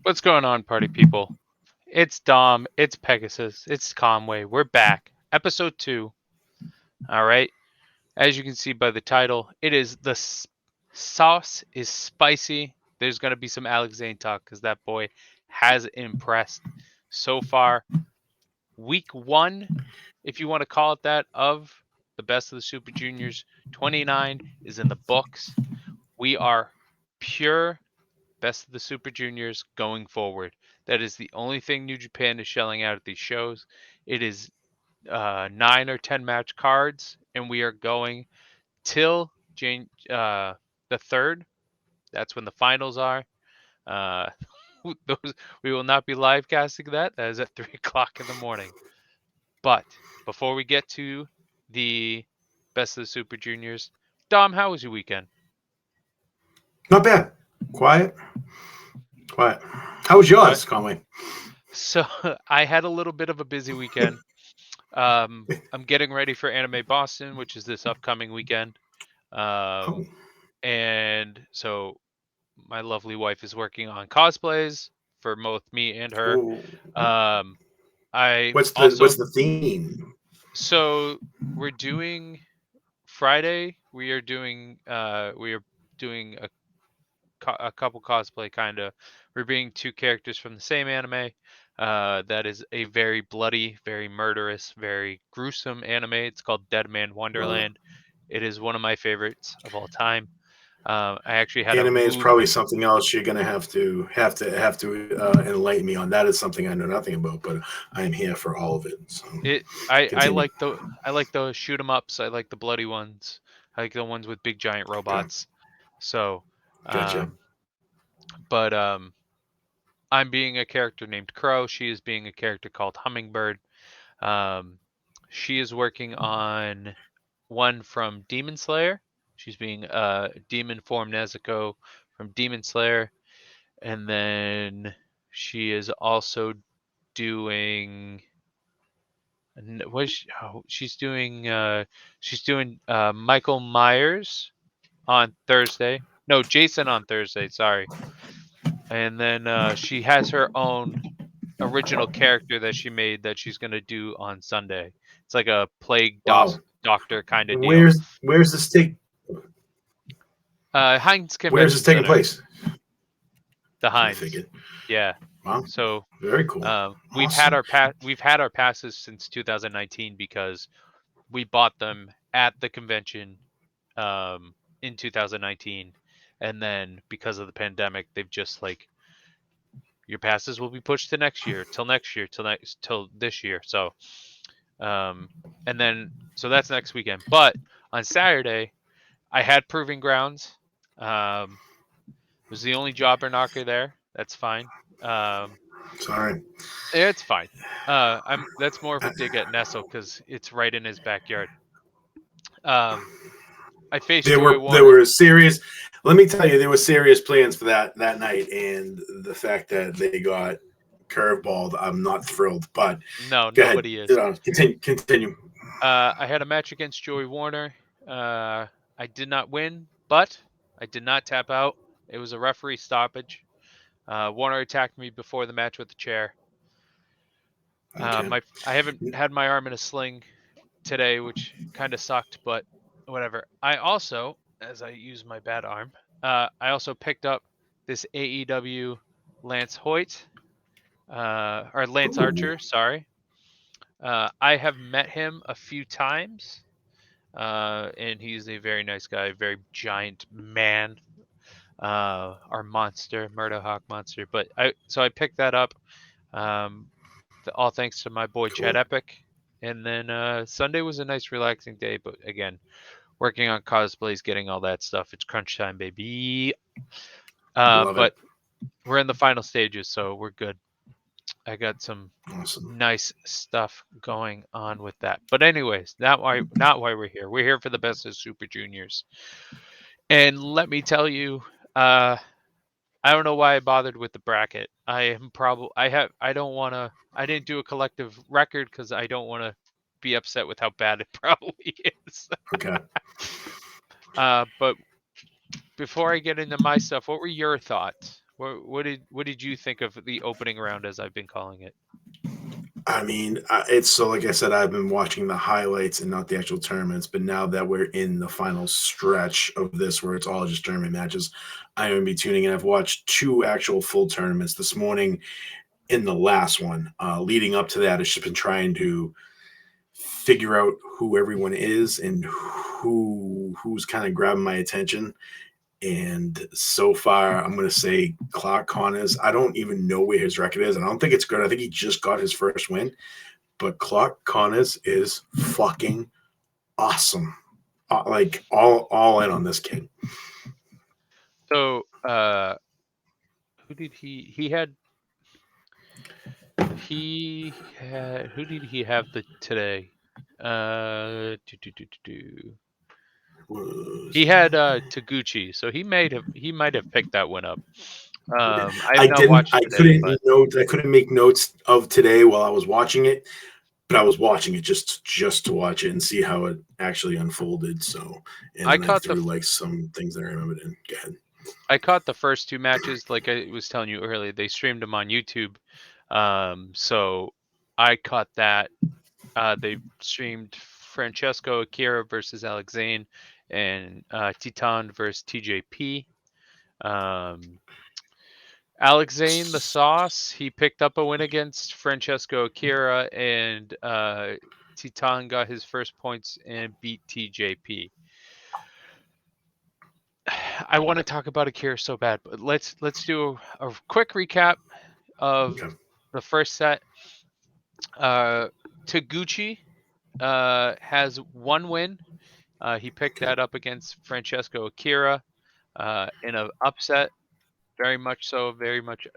What's going on, party people? It's Dom, it's Pegasus, it's Conway. We're back. Episode 2. All right. As you can see by the title, it is the sauce is spicy. There's going to be some Alexane talk because that boy has impressed so far. Week 1, if you want to call it that, of the Best of the Super Juniors 29 is in the books. We are pure Best of the Super Juniors going forward. That is the only thing New Japan is shelling out at these shows. It is 9 or 10 match cards, and we are going till the 3rd. That's when the finals are. We will not be live casting that. That is at 3 o'clock in the morning. But before we get to the Best of the Super Juniors, Dom, how was your weekend? Not bad. Quiet. How was yours, Conway? So I had a little bit of a busy weekend. I'm getting ready for Anime Boston, which is this upcoming weekend. And so my lovely wife is working on cosplays for both me and her. What's the theme? So we're doing Friday. We are doing a couple cosplay kind of. We're being 2 characters from the same anime. That is a very bloody, very murderous, very gruesome anime. It's called Dead Man Wonderland. It is one of my favorites of all time. I actually had anime is probably something else you're gonna have to enlighten me on. That is something I know nothing about, but I am here for all of it. So I like the shoot 'em ups. I like the bloody ones. I like the ones with big giant robots. So, gotcha. But I'm being a character named Crow. She is being a character called Hummingbird. She is working on one from Demon Slayer. She's being Demon Form Nezuko from Demon Slayer. And then she is also doing she's doing Michael Myers on Thursday. No, Jason on Thursday, sorry. And then she has her own original character that she made that she's going to do on Sunday. It's like a plague doctor kind of deal. Where's this take? Heinz Convention Where's this taking Center. place? The Heinz. Yeah. Wow. So very cool. We've had our passes since 2019 because we bought them at the convention in 2019, and then because of the pandemic, they've just like your passes will be pushed to next year, till this year. So, and then so that's next weekend. But on Saturday, I had Proving Grounds. Was the only jobber knocker there. That's fine. Sorry. Yeah, it's fine. That's more of a dig at Nestle because it's right in his backyard. I faced there were serious. Let me tell you, there were serious plans for that night, and the fact that they got curveballed, I'm not thrilled. But no, nobody is. Continue. I had a match against Joey Warner. I did not win, but I did not tap out. It was a referee stoppage. Warner attacked me before the match with the chair. I haven't had my arm in a sling today, which kind of sucked, but whatever. I also, as I use my bad arm, I also picked up this AEW Lance Hoyt, or Lance Ooh, Archer. Sorry. I have met him a few times, and he's a very nice guy, very giant man, our monster, Murderhawk monster. But I picked that up, um, all thanks to my boy Chad cool. Epic. And then Sunday was a nice, relaxing day. But again, working on cosplays, getting all that stuff. It's crunch time, baby. Love it. But we're in the final stages, so we're good. I got some Awesome. nice stuff going on with that. But anyways, not why we're here. We're here for the best of Super Juniors. And let me tell you, uh, I don't know why I bothered with the bracket. I didn't do a collective record because I don't want to be upset with how bad it probably is. Okay. But before I get into my stuff, what were your thoughts? What did you think of the opening round, as I've been calling it? I mean, it's so like I said, I've been watching the highlights and not the actual tournaments. But now that we're in the final stretch of this, where it's all just tournament matches, I'm gonna be tuning in. I've watched two actual full tournaments this morning. In the last one, leading up to that, I've just been trying to figure out who everyone is and who's kind of grabbing my attention. And so far, I'm going to say Clark Connors. I don't even know where his record is. And I don't think it's good. I think he just got his first win. But Clark Connors is fucking awesome. Like all in on this kid. So, who did who did he have today? He Was had Taguchi, so he might have picked that one up. I have I not didn't. watched today, Couldn't but note. I couldn't make notes of today while I was watching it. But I was watching it just to watch it and see how it actually unfolded. So, and I then I caught the threw like some things that I remembered in. Go ahead. I caught the first two matches. Like I was telling you earlier, they streamed them on YouTube. So I caught that. They streamed Francesco Akira versus Alex Zane and Titan versus TJP. Um, Alex Zane, the sauce, he picked up a win against Francesco Akira, and Titan got his first points and beat TJP. I want to talk about Akira so bad, but let's do a quick recap of Okay. the first set. Taguchi has one win. He picked Okay. that up against Francesco Akira in an upset. Very much so. Very much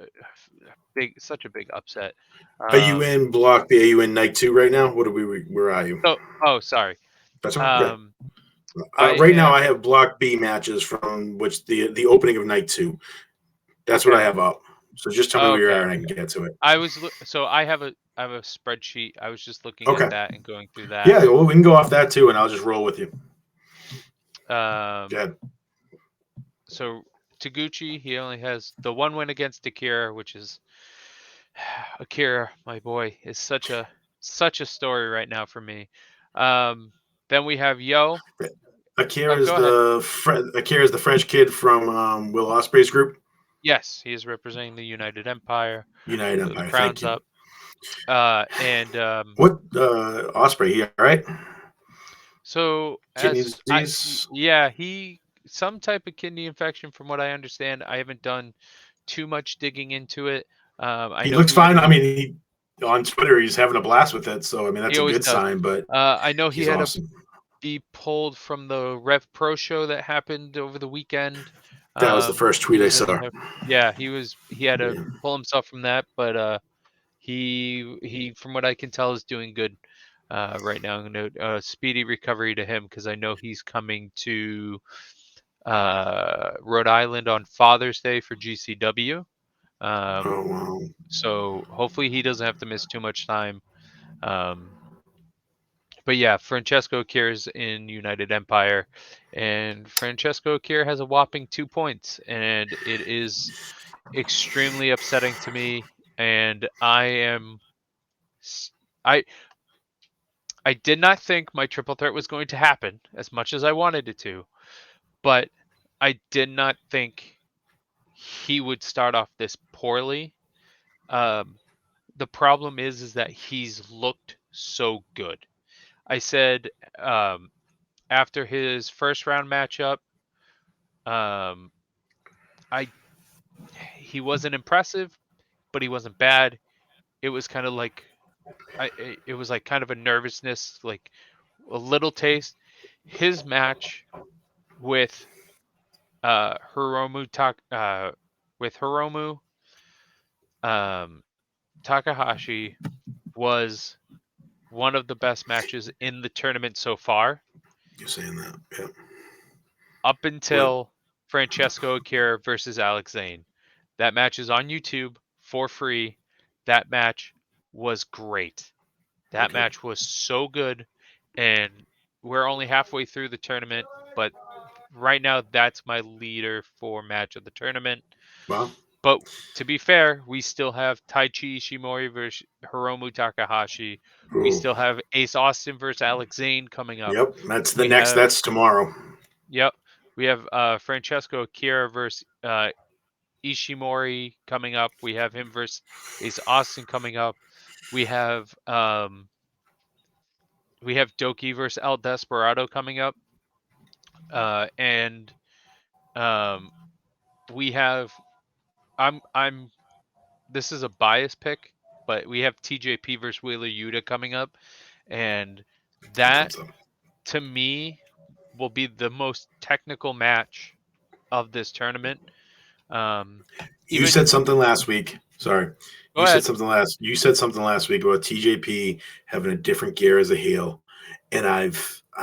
big. Such a big upset. Are you Um, in block B? Are you in night two right now? What are we? Where are you? oh, sorry. That's okay. Um, I Right now, am I have block B matches from which the opening of night two. That's what I okay. have up. So just tell me where you are Okay. and I can get to it. So I have a spreadsheet. I was just looking at Okay. that and going through that. Yeah, well, we can go off that too, and I'll just roll with you. Go Um, ahead. so Taguchi, he only has the one win against Akira, which is Akira, my boy, is such a story right now for me. Um, then we have Yo. Akira Oh, is go ahead. the French kid from Will Ospreay's group. Yes, he is representing the United Empire. United So the Empire. Thank crown's you. up. And What Ospreay? He all right? so Kidney as disease. yeah, he some type of kidney infection from what I understand. I haven't done too much digging into it. I He know looks he fine. I mean, on Twitter he's having a blast with it. So I mean, he that's a always good does. sign. But I know he he's had to awesome. be pulled from the Rev Pro show that happened over the weekend. That was the first He tweet I was in saw. the yeah, he had to Yeah. pull himself from that, but he from what I can tell is doing good right now. I'm gonna speedy recovery to him because I know he's coming to Rhode Island on Father's Day for GCW. Um, Oh wow. so hopefully he doesn't have to miss too much time. Um, but yeah, Francesco Akira's in United Empire, and Francesco Akira has a whopping 2 points, and it is extremely upsetting to me. And I am, s- I I did not think my triple threat was going to happen as much as I wanted it to, but I did not think he would start off this poorly. Um, the problem is that he's looked so good. I said after his first round matchup, um, I he wasn't impressive, but he wasn't bad. It was kind of like it was like kind of a nervousness, like a little taste. His match with Hiromu with Hiromu um, Takahashi was one of the best matches in the tournament so far, You're saying that. Yeah. up What? until Francesco Akira versus Alex Zane. That match is on YouTube for free. That match was great. That Okay. match was so good, and we're only halfway through the tournament, but right now that's my leader for match of the tournament. Well. But to be fair, we still have Taichi Ishimori versus Hiromu Takahashi. We Ooh. still have Ace Austin versus Alex Zane coming up. Yep. That's the We next. have That's tomorrow. yep, we have Francesco Akira versus Ishimori coming up. We have him versus Ace Austin coming up. We have Doki versus El Desperado coming up. And um we have I'm this is a bias pick, but we have TJP versus Wheeler Yuta coming up, and That's that what's up. to me will be the most technical match of this tournament. Um, You even said something last week. Sorry. go ahead. You said something last week about TJP having a different gear as a heel. And I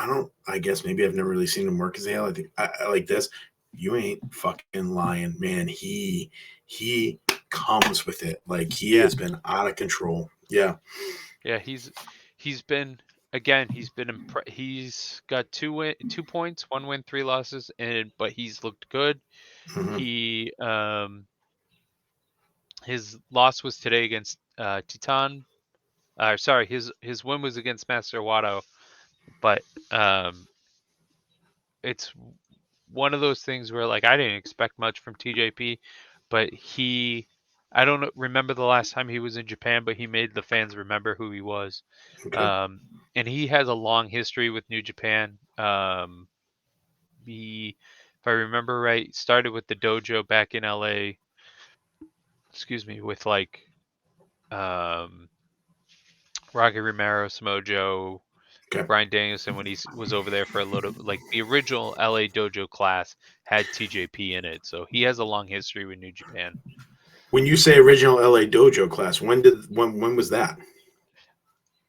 don't I guess maybe I've never really seen him work as a heel. I think I like this. You ain't fucking lying, man. He comes with it. Like he Yeah, has been out of control. Yeah. yeah, he's been again. He's got 2 points, 1 win, 3 losses, and but he's looked good. Hmm. He his loss was today against Titan. Sorry, his win was against Master Wato, but um, it's one of those things where like I didn't expect much from TJP, but I don't remember the last time he was in Japan, but he made the fans remember who he was. Okay. Um, and he has a long history with New Japan. If I remember right, started with the dojo back in LA. Excuse me, with like um, Rocky Romero, Samoa, Okay. Brian Danielson when he was over there for a little, like the original LA Dojo class had TJP in it, so he has a long history with New Japan. When you say original LA Dojo class, when was that?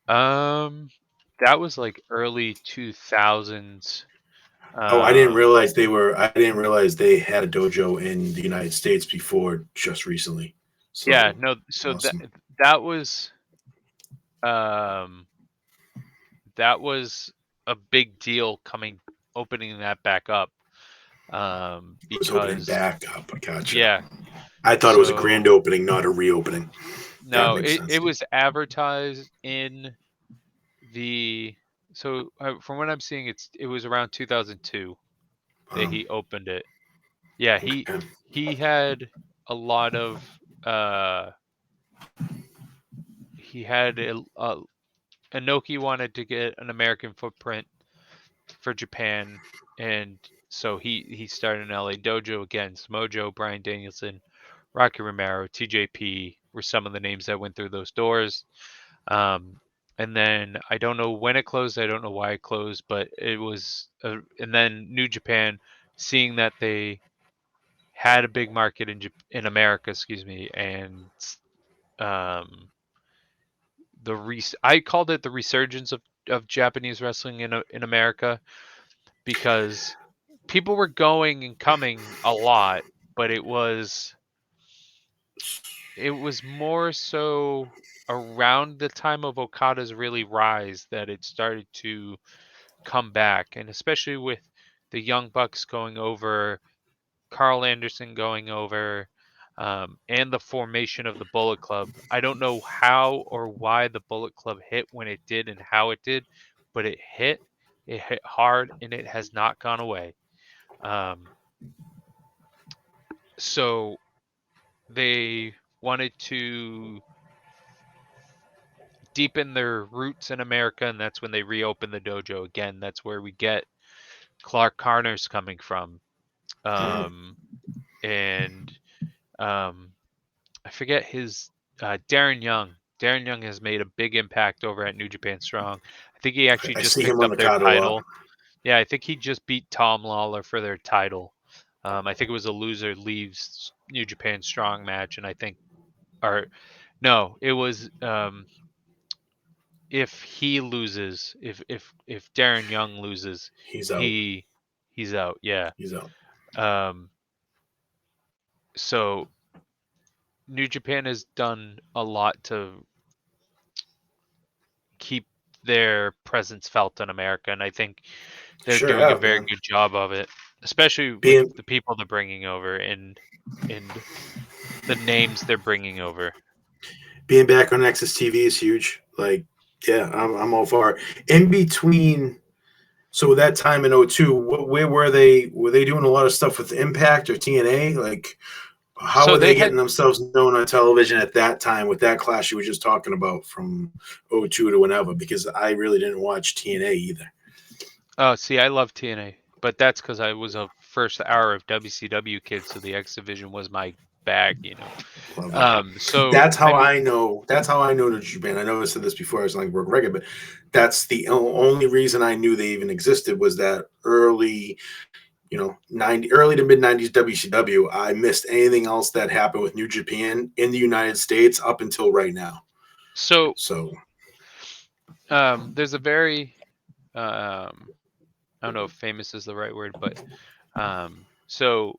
Um, that was like early 2000s. Oh, Um, I didn't realize they had a dojo in the United States before just recently. yeah, So no, so awesome. that was um that was a big deal opening that back up. It was opening Because back up. Gotcha. yeah, I thought it was a grand so opening, not a reopening. That no, makes it sense. was advertised in the so from what I'm seeing, it was around 2002 that Um, he opened it. Yeah, okay. he had a lot of uh he had Inoki wanted to get an American footprint for Japan, and so he started an LA dojo again. Mojo, Brian Danielson, Rocky Romero, TJP were some of the names that went through those doors. Um, and then I don't know when it closed. I don't know why it closed, but it was. And then New Japan, seeing that they had a big market in America, excuse me, and um, I called it the resurgence of Japanese wrestling in America because people were going and coming a lot, but it was more so around the time of Okada's really rise that it started to come back, and especially with the Young Bucks going over, Carl Anderson going over. and the formation of the Bullet Club. I don't know how or why the Bullet Club hit when it did and how it did, but it hit. It hit hard, and it has not gone away. Um, so they wanted to deepen their roots in America, and that's when they reopened the dojo again. That's where we get Clark Connors coming from. Mhm. Um, and I forget his Darren Young. Darren Young has made a big impact over at New Japan Strong. I think he actually I just see him picked on up the their card a lot. title. Yeah, I think he just beat Tom Lawler for their title. I think it was a loser leaves New Japan Strong match, and I think, or no, it was if he loses, if Darren Young loses, He's out. he he's out. Yeah. He's out. Um, so New Japan has done a lot to keep their presence felt in America, and I think they're Sure doing a have, very man. good job of it, especially with Being the people they're bringing over and the names they're bringing over. being back on Nexus TV is huge. Like, yeah, I'm all for it. In between, so that time in '02, where were they? Were they doing a lot of stuff with Impact or TNA? Like, how So were they they had getting themselves known on television at that time with that clash you were just talking about from '02 to whenever? Because I really didn't watch TNA either. oh, see, I love TNA, but that's because I was a first hour of WCW kid, so the X Division was my bag. Love it. So That's I how mean, I know. That's how I know New Japan. I know I said this before. I was like work record, but that's the only reason I knew they even existed was that early, 90, early to mid '90s WCW. I missed anything else that happened with New Japan in the United States up until right now. so So, there's a very I don't know if famous is the right word, but so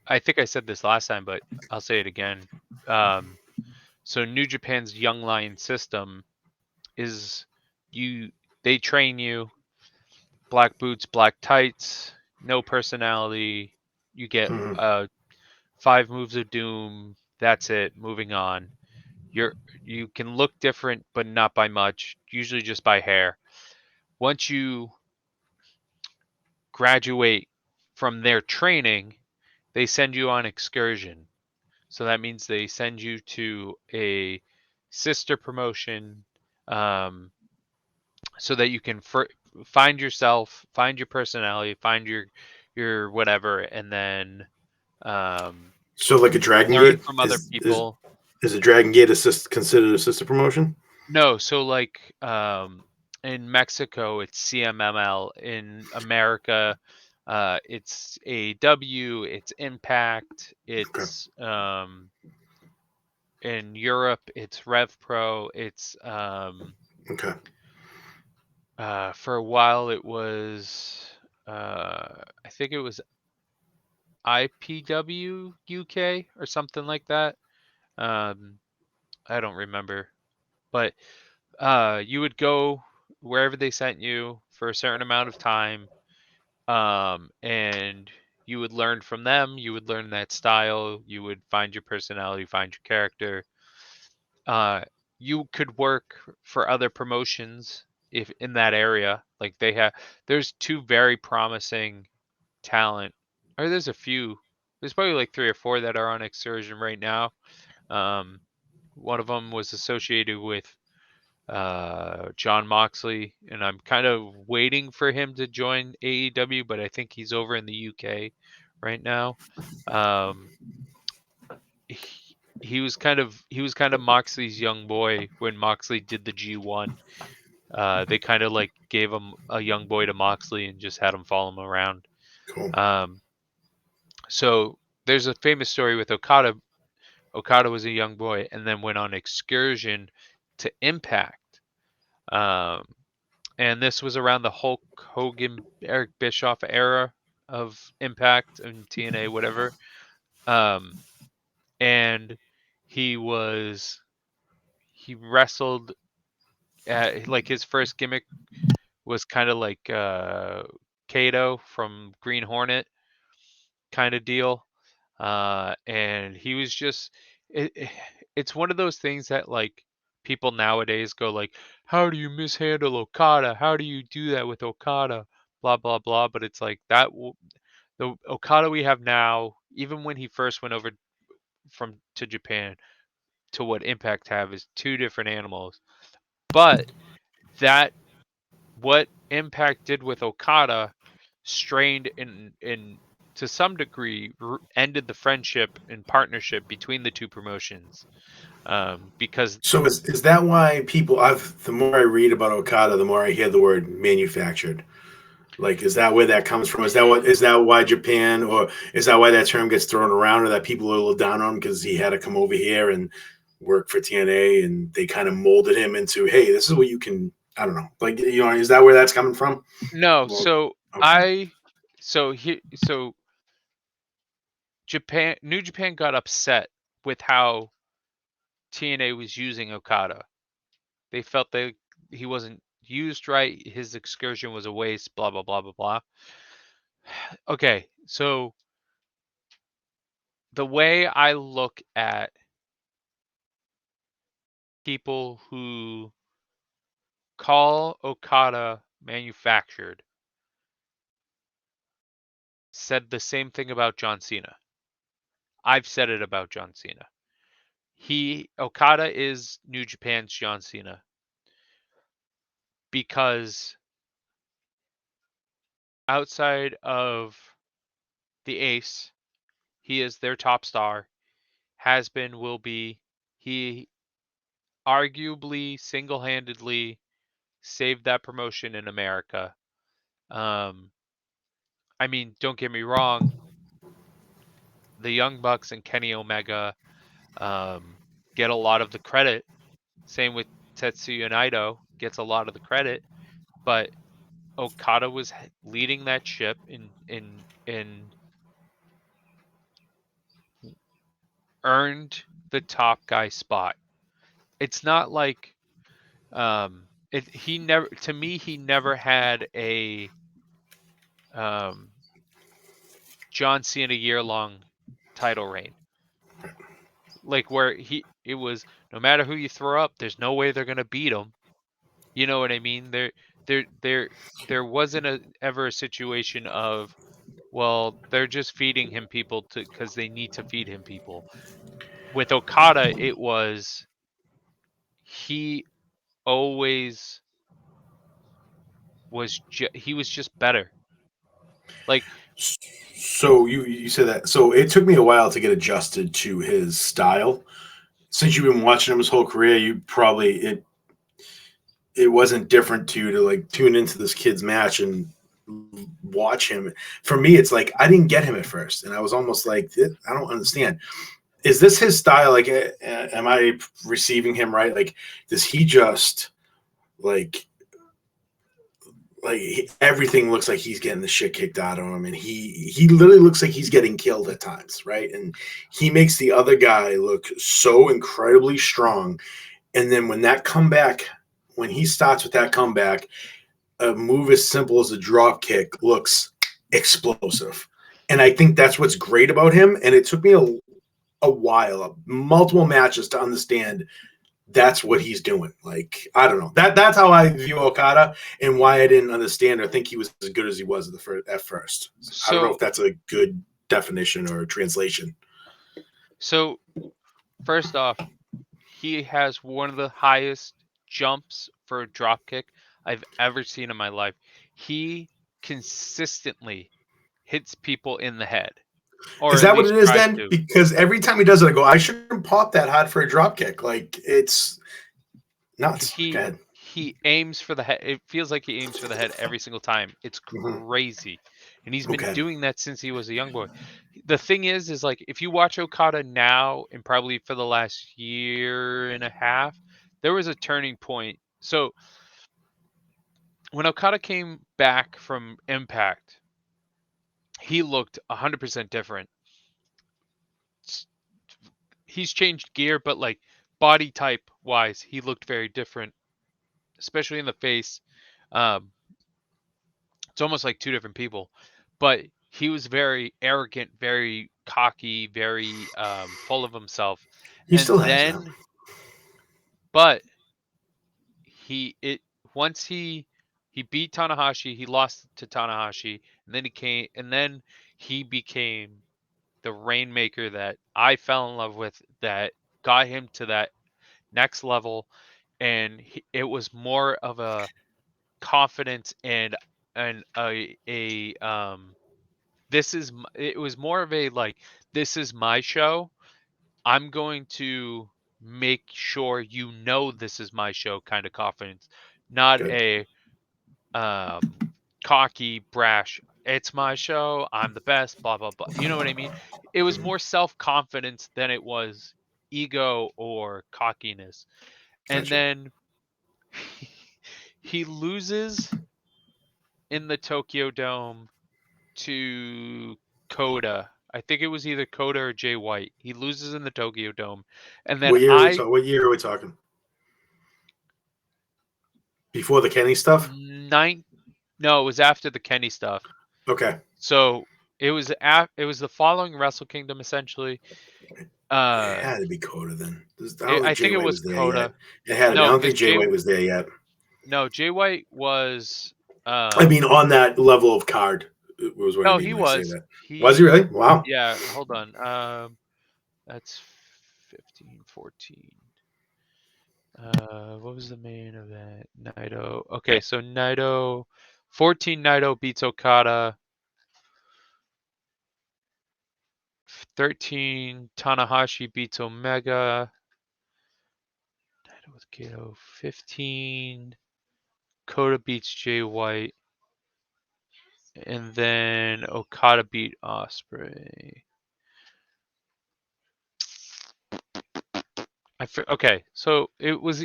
I think I said this last time, but I'll say it again. Um, so New Japan's Young Lion system is you they train you black boots, black tights, no personality. You get mhm. 5 moves of doom. That's it. Moving on. You're you can look different, but not by much. Usually just by hair. Once you graduate from their training, they send you on excursion. So that means they send you to a sister promotion, um, so that you can find yourself, find your personality, find your whatever, and then um, So like a Dragon learn Gate from other people. is a Dragon Gate considered a sister promotion? No, so like in Mexico, it's CMML. In America, it's AEW, it's Impact, Okay, it's in Europe, it's Rev Pro, it's okay, for a while it was I think it was IPW UK or something like that. Um, I don't remember, but you would go wherever they sent you for a certain amount of time, and you would learn from them. You would learn that style. You would find your personality, find your character. Uh, you could work for other promotions if in that area. Like there's two very promising talent, or there's a few. There's probably like 3 or 4 that are on excursion right now. Um, one of them was associated with John Moxley, and I'm kind of waiting for him to join AEW, but I think he's over in the UK right now. Um, he was kind of Moxley's young boy when Moxley did the G1. They kind of like gave him a young boy to Moxley and just had him follow him around. cool. Um, so there's a famous story with Okada. Okada was a young boy and then went on excursion to Impact. Um, and this was around the Hulk Hogan, Eric Bischoff era of Impact and TNA, whatever. Um, and he was he wrestled like his first gimmick was kind of like Kato from Green Hornet kind of deal. And he was just it's one of those things that like people nowadays go like, how do you mishandle Okada? How do you do that with Okada? Blah blah blah. But it's like the Okada we have now, even when he first went over from to Japan to what Impact have, is two different animals. But that what Impact did with Okada strained in to some degree ended the friendship and partnership between the two promotions, because So is that why people? I've the more I read about Okada, the more I hear the word manufactured. Like, is that where that comes from? Is that why Japan, or is that why that term gets thrown around, or that people are a little down on him because he had to come over here and work for TNA, and they kind of molded him into, hey, this is what you can. I don't know, like is that where that's coming from? no. Well, So okay, so New Japan got upset with how TNA was using Okada. They felt that he wasn't used right. His excursion was a waste. Blah blah blah blah blah. Okay, so the way I look at people who call Okada manufactured said the same thing about John Cena. I've said it about John Cena. Okada is New Japan's John Cena because outside of the ace, he is their top star, has been, will be. He arguably single-handedly saved that promotion in America. Um, I mean, don't get me wrong, the Young Bucks and Kenny Omega um, get a lot of the credit. Same with Tetsuya Naito gets a lot of the credit, but Okada was leading that ship in earned the top guy spot. It's not like he never, to me, he never had a um John Cena year-long title reign. Like where it was no matter who you throw up, there's no way they're gonna beat him. You know what I mean? There, there, there wasn't ever a situation of, well, they're just feeding him people to because they need to feed him people. With Okada, it was he always he was just better. Like so you said that. So it took me a while to get adjusted to his style. Since you've been watching him his whole career, you probably it wasn't different to you to like tune into this kid's match and watch him. For me, it's like I didn't get him at first, and I was almost like, I don't understand. Is this his style? Like, am I receiving him right? Like, does he just like everything looks like he's getting the shit kicked out of him, and he literally looks like he's getting killed at times, right? And he makes the other guy look so incredibly strong. And then when he starts with that comeback, a move as simple as a drop kick looks explosive. And I think that's what's great about him. And it took me a while, multiple matches to understand that's what he's doing. Like, I don't know. That's how I view Okada and why I didn't understand or think he was as good as he was at first. I don't know if so that's a good definition or translation. so first off, he has one of the highest jumps for a drop kick I've ever seen in my life. He consistently hits people in the head, Is or at that what it least is tries then? to. Because every time he does it, I go, I shouldn't pop that hard for a drop kick. Like, it's nuts. Go ahead. He aims for the head. It feels like he aims for the head every single time. It's Mm-hmm. crazy. And he's been Okay. doing that since he was a young boy. The thing is like if you watch Okada now and probably for the last year and a half, there was a turning point. So when Okada came back from Impact, he looked 100% different. He's changed gear, but like body type wise, he looked very different, especially in the face. Um, it's almost like two different people, but he was very arrogant, very cocky, very full of himself. He And still has that. then, but he it once he beat Tanahashi, he lost to Tanahashi, and then he became the Rainmaker that I fell in love with, that got him to that next level, and it was more of a confidence and a it was more of a like, this is my show. I'm going to make sure you know this is my show kind of confidence, not Good. a um cocky, brash, it's my show, I'm the best, blah blah blah. You know what I mean? It was Mhm. more self-confidence than it was ego or cockiness. And Gotcha. then he loses in the Tokyo Dome to Coda. I think it was either Coda or Jay White. He loses in the Tokyo Dome. And then What year are we talking? Before the Kenny stuff? nine no, it was after the Kenny stuff. Okay. So it was the following Wrestle Kingdom essentially. It Uh had to be Coda then. I don't think I Jay think it White was was there yet. Coda. It had to be. I No, don't because think Jay White was there yet. Jay White was I mean, on that level of card was what I no, mean he when I say was. that. Was he He really? Wow. Yeah, hold on. That's 15, 14. What was the main event? Naito. Okay, so Naito 14 Naito beats Okada. 13 Tanahashi beats Omega. Naito with Kato. 15 Kota beats Jay White. And then Okada beat Osprey. Okay, so it was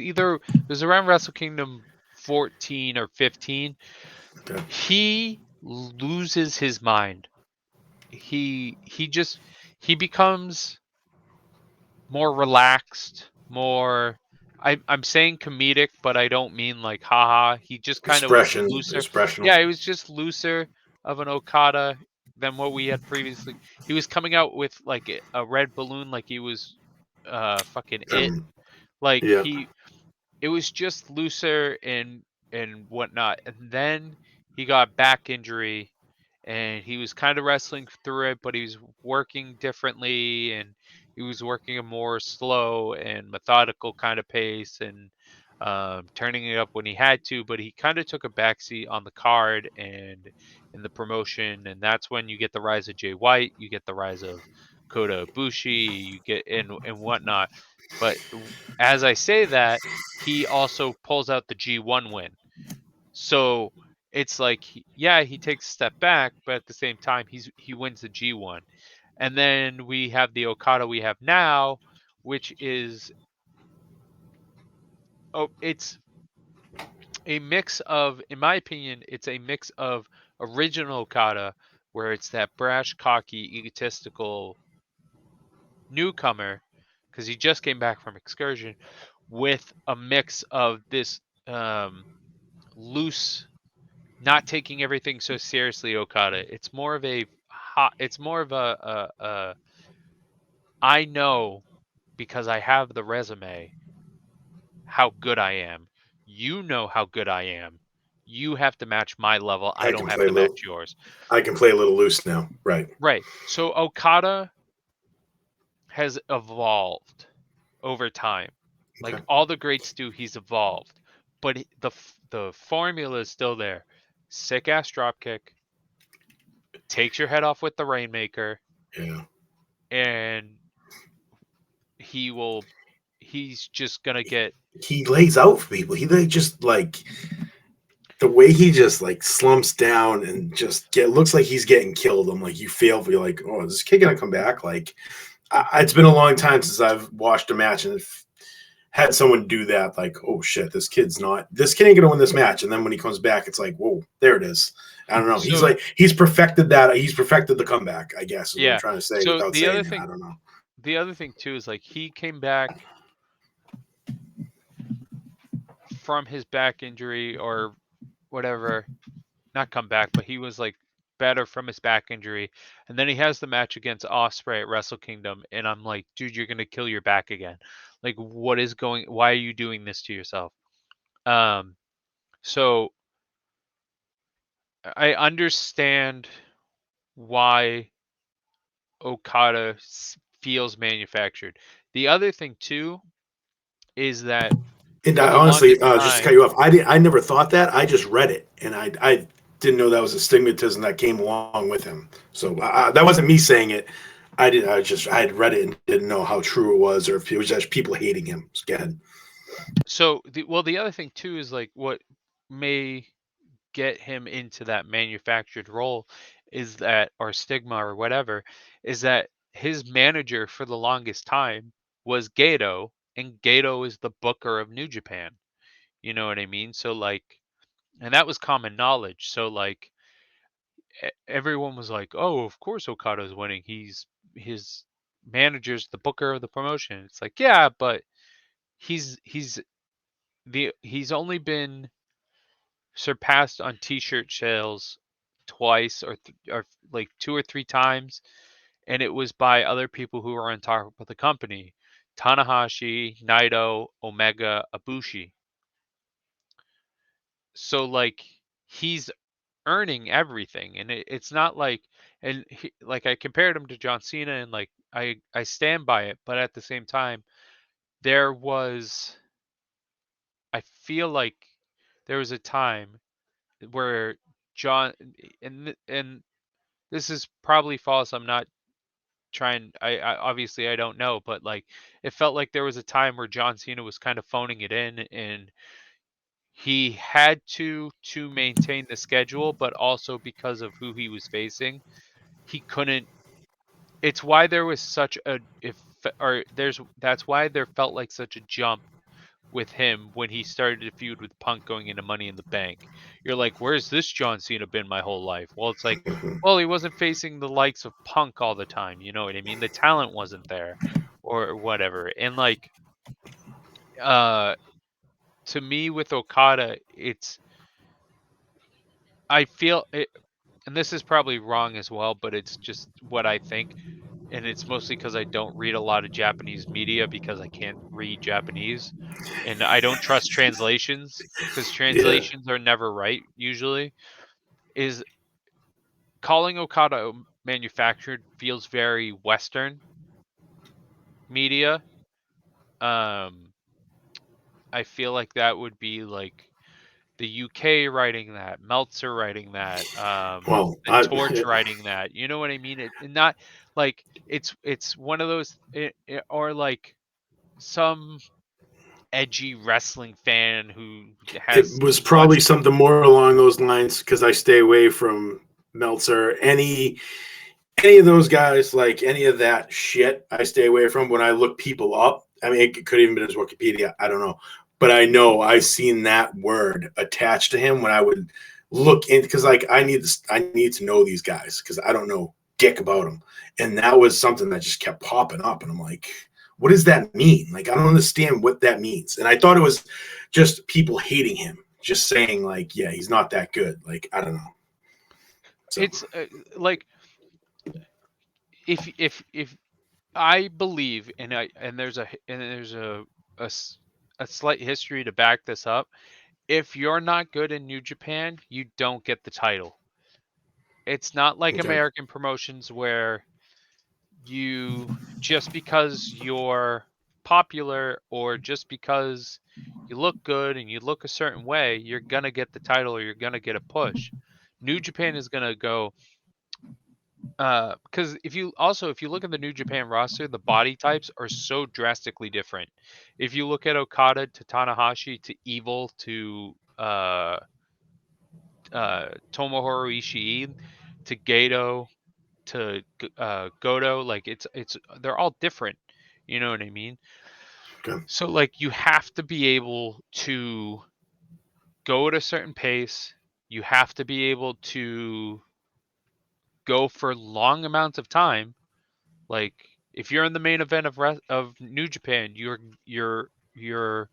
around Wrestle Kingdom 14 or 15. Okay. He loses his mind. He becomes more relaxed, more I'm saying comedic, but I don't mean like haha. He just kind of was looser. Expressional. Yeah, he was just looser of an Okada than what we had previously. He was coming out with like a red balloon like he was fucking it. Um, Like yeah. it was just looser and whatnot. And then he got back injury, and he was kind of wrestling through it, but he was working differently, and he was working a more slow and methodical kind of pace, and turning it up when he had to. But he kind of took a backseat on the card and in the promotion, and that's when you get the rise of Jay White, you get the rise of Kota Ibushi, you get and whatnot. But as I say that, he also pulls out the G1 win. So it's like, yeah, he takes a step back, but at the same time, he wins the G1. And then we have the Okada we have now, which is it's a mix of, in my opinion, it's a mix of original Okada, where it's that brash, cocky, egotistical newcomer, because he just came back from excursion, with a mix of this loose, not taking everything so seriously Okada. It's more of a I know, because I have the resume, how good I am. You know how good I am. You have to match my level. I I don't can have play a to little. match yours. I can play a little loose now. Right. Right. So Okada has evolved over time. Like Okay. all the greats do, he's evolved. But the formula is still there. Sick ass dropkick, takes your head off with the Rainmaker, Yeah. and he will he's just gonna get He lays out for people. He just like the way he just like slumps down and just looks like he's getting killed. I'm like, you feel, you're like, oh, is this kid gonna come back? Like, it's been a long time since I've watched a match and had someone do that. Like, oh shit, this kid ain't gonna win this match. And then when he comes back, it's like, whoa, there it is. I don't know. so He's perfected that. He's perfected the comeback, I guess, is what I'm yeah. trying to say So without saying that. I don't know. the other thing too is like he came back from his back injury or whatever, not come back, but he was like better from his back injury, and then he has the match against Ospreay at Wrestle Kingdom, and I'm like, dude, you're gonna kill your back again. Like, what is going? Why are you doing this to yourself? Um, so I understand why Okada feels manufactured. The other thing too is that And for I the honestly, longest just to cut time, you off, I never thought that. I just read it, and I didn't know that was a stigmatism that came along with him. So that wasn't me saying it. I did. I had read it and didn't know how true it was, or if it was just people hating him. So go ahead. so the other thing too is like what may get him into that manufactured role is that, or stigma or whatever, is that his manager for the longest time was Gato, and Gato is the booker of New Japan. You know what I mean? So like, and that was common knowledge. So like, everyone was like, "Oh, of course Okada's winning. He's his manager's the booker of the promotion." It's like, yeah, but he's he's only been surpassed on T-shirt sales twice, or like two or three times, and it was by other people who were on top of the company: Tanahashi, Naito, Omega, Ibushi. So like, he's earning everything, and it's not like, and like, I compared him to John Cena, and like, I stand by it, but at the same time, there was I feel like there was a time where John, and this is probably false. I'm not trying. I obviously I don't know, but like, it felt like there was a time where John Cena was kind of phoning it in, and he had to maintain the schedule, but also because of who he was facing, he couldn't. It's why there was such a if or there's that's why there felt like such a jump with him when he started to feud with Punk going into Money in the Bank. You're like, where's this John Cena been my whole life? Well, it's like, well, he wasn't facing the likes of Punk all the time. You know what I mean? The talent wasn't there, or whatever. And like, uh, to me with Okada, it's I feel it, and this is probably wrong as well, but it's just what I think. And it's mostly because I don't read a lot of Japanese media because I can't read Japanese, and I don't trust translations because Yeah. translations are never right usually. Is calling Okada manufactured feels very Western media. Um, I feel like that would be like the UK writing that, Meltzer writing that, Well, the Torch writing that. You know what I mean? It and not like it's one of those, or like some edgy wrestling fan who it has was probably watched. something more along those lines because I stay away from Meltzer. Any of those guys, like any of that shit, I stay away from. When I look people up, I mean, it could even be his Wikipedia. I don't know, but I know I seen that word attached to him when I would look in because like I need to know these guys because I don't know dick about them, and that was something that just kept popping up, and I'm like, what does that mean? Like I don't understand what that means, and I thought it was just people hating him, just saying like, yeah, he's not that good. Like I don't know. So It's like, if I believe, and there's a slight history to back this up. If you're not good in New Japan, you don't get the title. It's not like okay, American promotions where you, just because you're popular or just because you look good and you look a certain way, you're gonna get the title or you're gonna get a push. New Japan is gonna go, because if you look at the New Japan roster, the body types are so drastically different. If you look at Okada to Tanahashi to Evil to Tomohiro Ishii to Gato to Goto, like it's they're all different. You know what I mean? okay. So like, you have to be able to go at a certain pace. You have to be able to go for long amounts of time. Like, if you're in the main event of New Japan, you're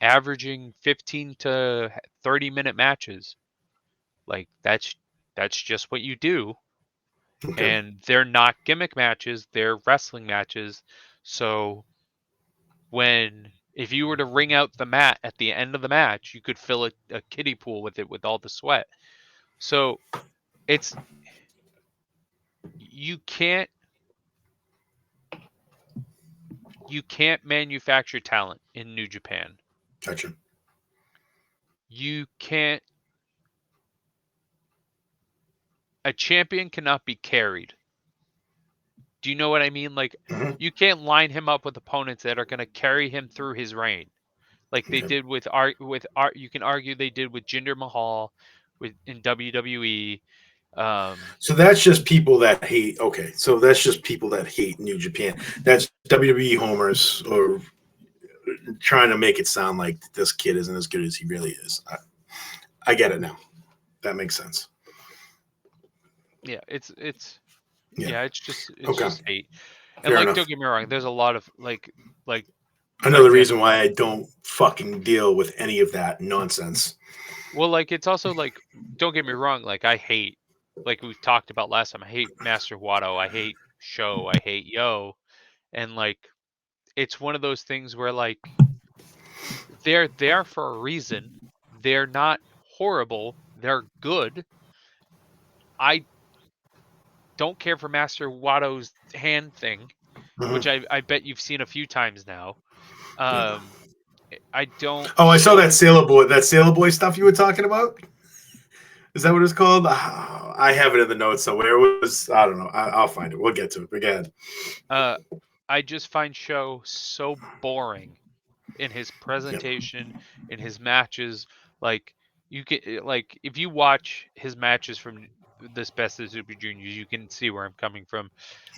averaging 15 to 30-minute matches. Like, That's just what you do. Okay. And they're not gimmick matches, they're wrestling matches. So if you were to wring out the mat at the end of the match, you could fill a kiddie pool with it with all the sweat. So it's you can't manufacture talent in New Japan. Gotcha. You can't A champion cannot be carried. Do you know what I mean? Like, Hmm. you can't line him up with opponents that are going to carry him through his reign, like they Okay. did with Art. You can argue they did with Jinder Mahal, in WWE. So that's just people that hate. Okay, so that's just people that hate New Japan. That's WWE homers or trying to make it sound like this kid isn't as good as he really is. I get it now. That makes sense. Yeah, Yeah. it's Okay. just hate. And Fair like, enough. don't get me wrong, there's a lot of like for Another example, reason why I don't fucking deal with any of that nonsense. well, like, it's also like, don't get me wrong, like, I hate, like we've talked about last time, I hate Master Wato, I hate Show, I hate Yo, and like, it's one of those things where, like, they're there for a reason. They're not horrible. They're good. I don't care for Master Wato's hand thing, which Mhm. I bet you've seen a few times now. Yeah. Um, I don't Oh, I saw that show. Sailor Boy stuff you were talking about. Is that what it's called? I have it in the notes somewhere. It was, I don't know. I'll find it. We'll get to it. But go ahead. Uh, I just find Show so boring in his Yeah. presentation, in his matches. Like, you can, like, if you watch his matches from this Best of Super Juniors, you can see where I'm coming from.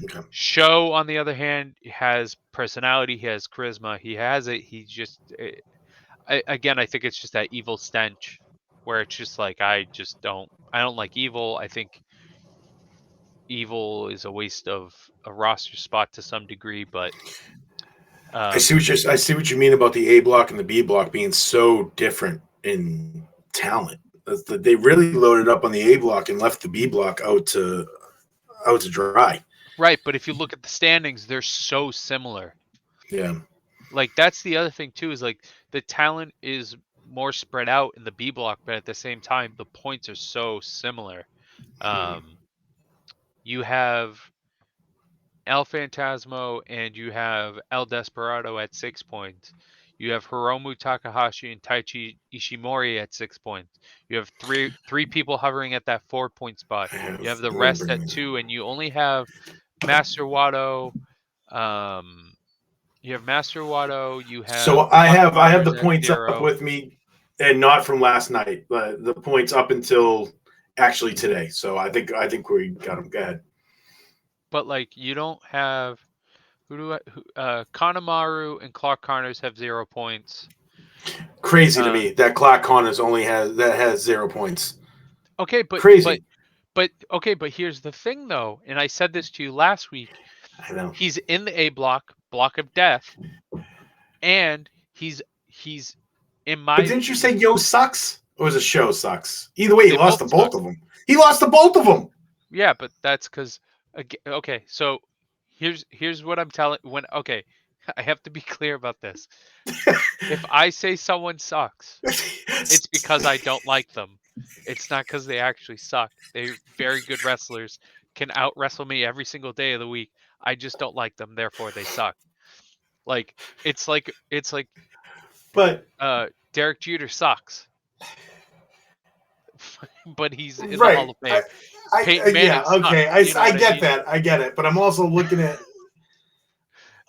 Okay. Show, on the other hand, has personality. He has charisma. He has it. He just, again, I think it's just that evil stench, where it's just like, I don't like evil. I think evil is a waste of a roster spot to some degree, but um, I see what you mean about the A block and the B block being so different in talent. They really loaded up on the A block and left the B block out to dry. right. But if you look at the standings, they're so similar. Yeah. Like, that's the other thing too, is like, the talent is more spread out in the B block, but at the same time, the points are so similar. Hmm. Um, you have El Phantasmo and you have El Desperado at 6 points. You have Hiromu Takahashi and Taichi Ishimori at 6 points. You have three people hovering at that 4 point spot. You have the Let me rest bring at it. 2, and you only have Master Wado. Um, you have Master Wado. You So have Clock I have the Connors at points up 0. with me, and not from last night, but the points up until actually today. So I think we got them. Go ahead. But like, you don't have Kanemaru and Clock Connors have 0 points. Crazy to Uh, me that Clock Connors only has 0 points. okay, Crazy. but here's the thing though, and I said this to you last week. I know. He's in the A block of death, and he's in But my didn't you say opinion, Yo sucks? Or was it Show sucks? Either way, he they lost both to suck. both of them. He lost to both of them. Yeah, but that's because, okay, so here's what I'm telling when okay, I have to be clear about this. If I say someone sucks, it's because I don't like them. It's not because they actually suck. They're very good wrestlers, can out wrestle me every single day of the week. I just don't like them, therefore they suck. Like, it's like but Derek Jeter sucks, but he's in the Hall right, of Fame. Peyton yeah, Manning okay, sucks. You know what I get mean? that, I get it. But I'm also looking at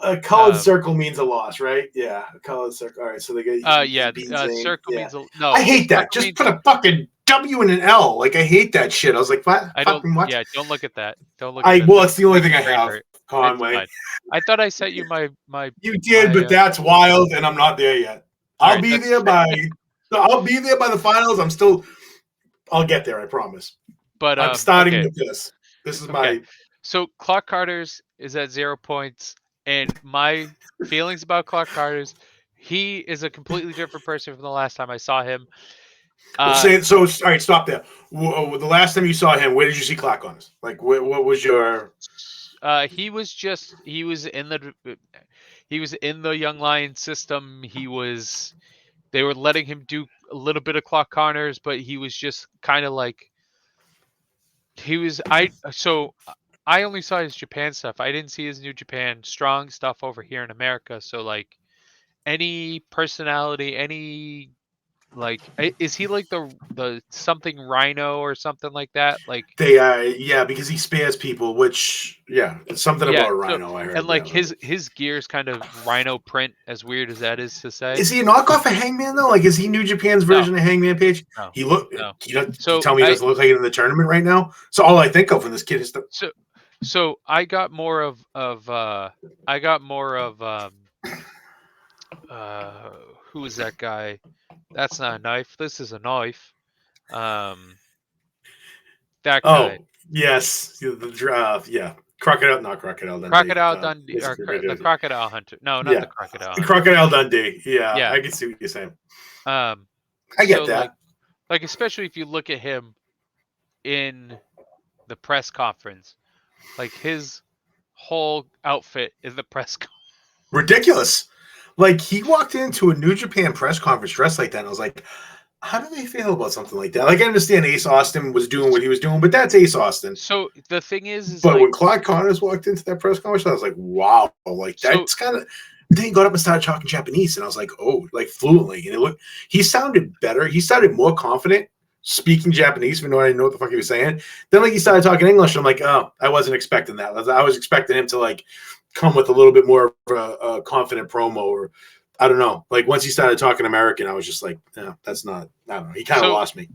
a colored Um, circle means a loss, right? Yeah, a colored circle. All right, so he's yeah, beating Zayn. circle Yeah, means I no. hate that. Circle Just means put a fucking W and an L. Like I hate that shit. I was like, what? I don't. Fucking what? Yeah, don't look at that. Don't look at that. Well, That it's the only makes thing your I brain have, hurt. It's Conway. fine. I thought I sent you my You did, my. but that's wild, and I'm not there yet. All I'll right, be that's there by. I'll be there by the finals. I'm still. I'll get there. I promise. but I'm starting okay, with this. This is okay. my. So Clock Carter's is at 0 points, and my feelings about Clock Carter's, he is a completely different person from the last time I saw him. Well, Uh, say so. All right, stop there. The last time you saw him, where did you see Clock on us? Like, what was your? he was in the Young Lion system. They were letting him do a little bit of clock corners, but he was just kind of like he was. I only saw his Japan stuff. I didn't see his New Japan Strong stuff over here in America. So like any personality, any like is he like the something Rhino or something like that? Like They yeah, because he spares people, which yeah, something yeah. about So Rhino. I and heard like that. Right? his gear's kind of Rhino print, as weird as that is to say. Is he a knockoff of Hangman though? Like, is he New Japan's No, version of Hangman Page? no, He look. no. You So tell me he doesn't look like it in the tournament right now. So all I think of when this kid is the. so so I got more of I got more of uh who is that guy? That's not a knife. This is a knife. Um that guy. Oh yes, yeah, crocodile, not crocodile Dundee. Crocodile Dundee It's or great. the Crocodile Hunter. No, not the Yeah, Crocodile Hunter. crocodile Dundee. Yeah, Yeah. I can see what you're saying. Um I so get like that. especially if you look at him in the press conference, like his whole outfit is the press Ridiculous. Like he walked into a New Japan press conference dressed like that, and I was like, how do they feel about something like that? Like I understand Ace Austin was doing what he was doing, but that's Ace Austin. So the thing is But like when Clyde Connors walked into that press conference, I was like, wow, like so that's kind of. Then he got up and started talking Japanese, and I was like, oh, like fluently. And it looked, he sounded better. He sounded more confident speaking Japanese, even though I didn't know what the fuck he was saying. Then, like, he started talking English. I'm like, oh, I wasn't expecting that. I was expecting him to like come with a little bit more of a confident promo, or I don't know. Like once he started talking American, I was just like, no, that's not. I don't know. He kind of so lost me.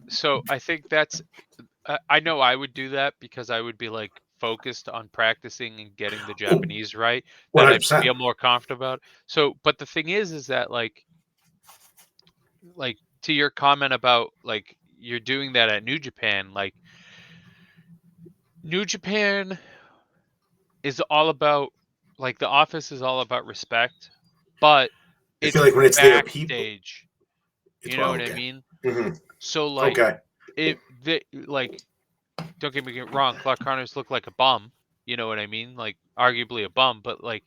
so I think that's I know I would do that because I would be like focused on practicing and getting the Oh, Japanese right one that hundred I percent. feel more confident about. So, but the thing is that like to your comment about like you're doing that at New Japan, like New Japan is all about like the office is all about respect, but I feel it's like when it's their people, backstage. it's You know well, what I okay. mean? Mm-hmm. So like Okay. like don't get me wrong, Clark Connors looked like a bum. You know what I mean? Like arguably a bum, but like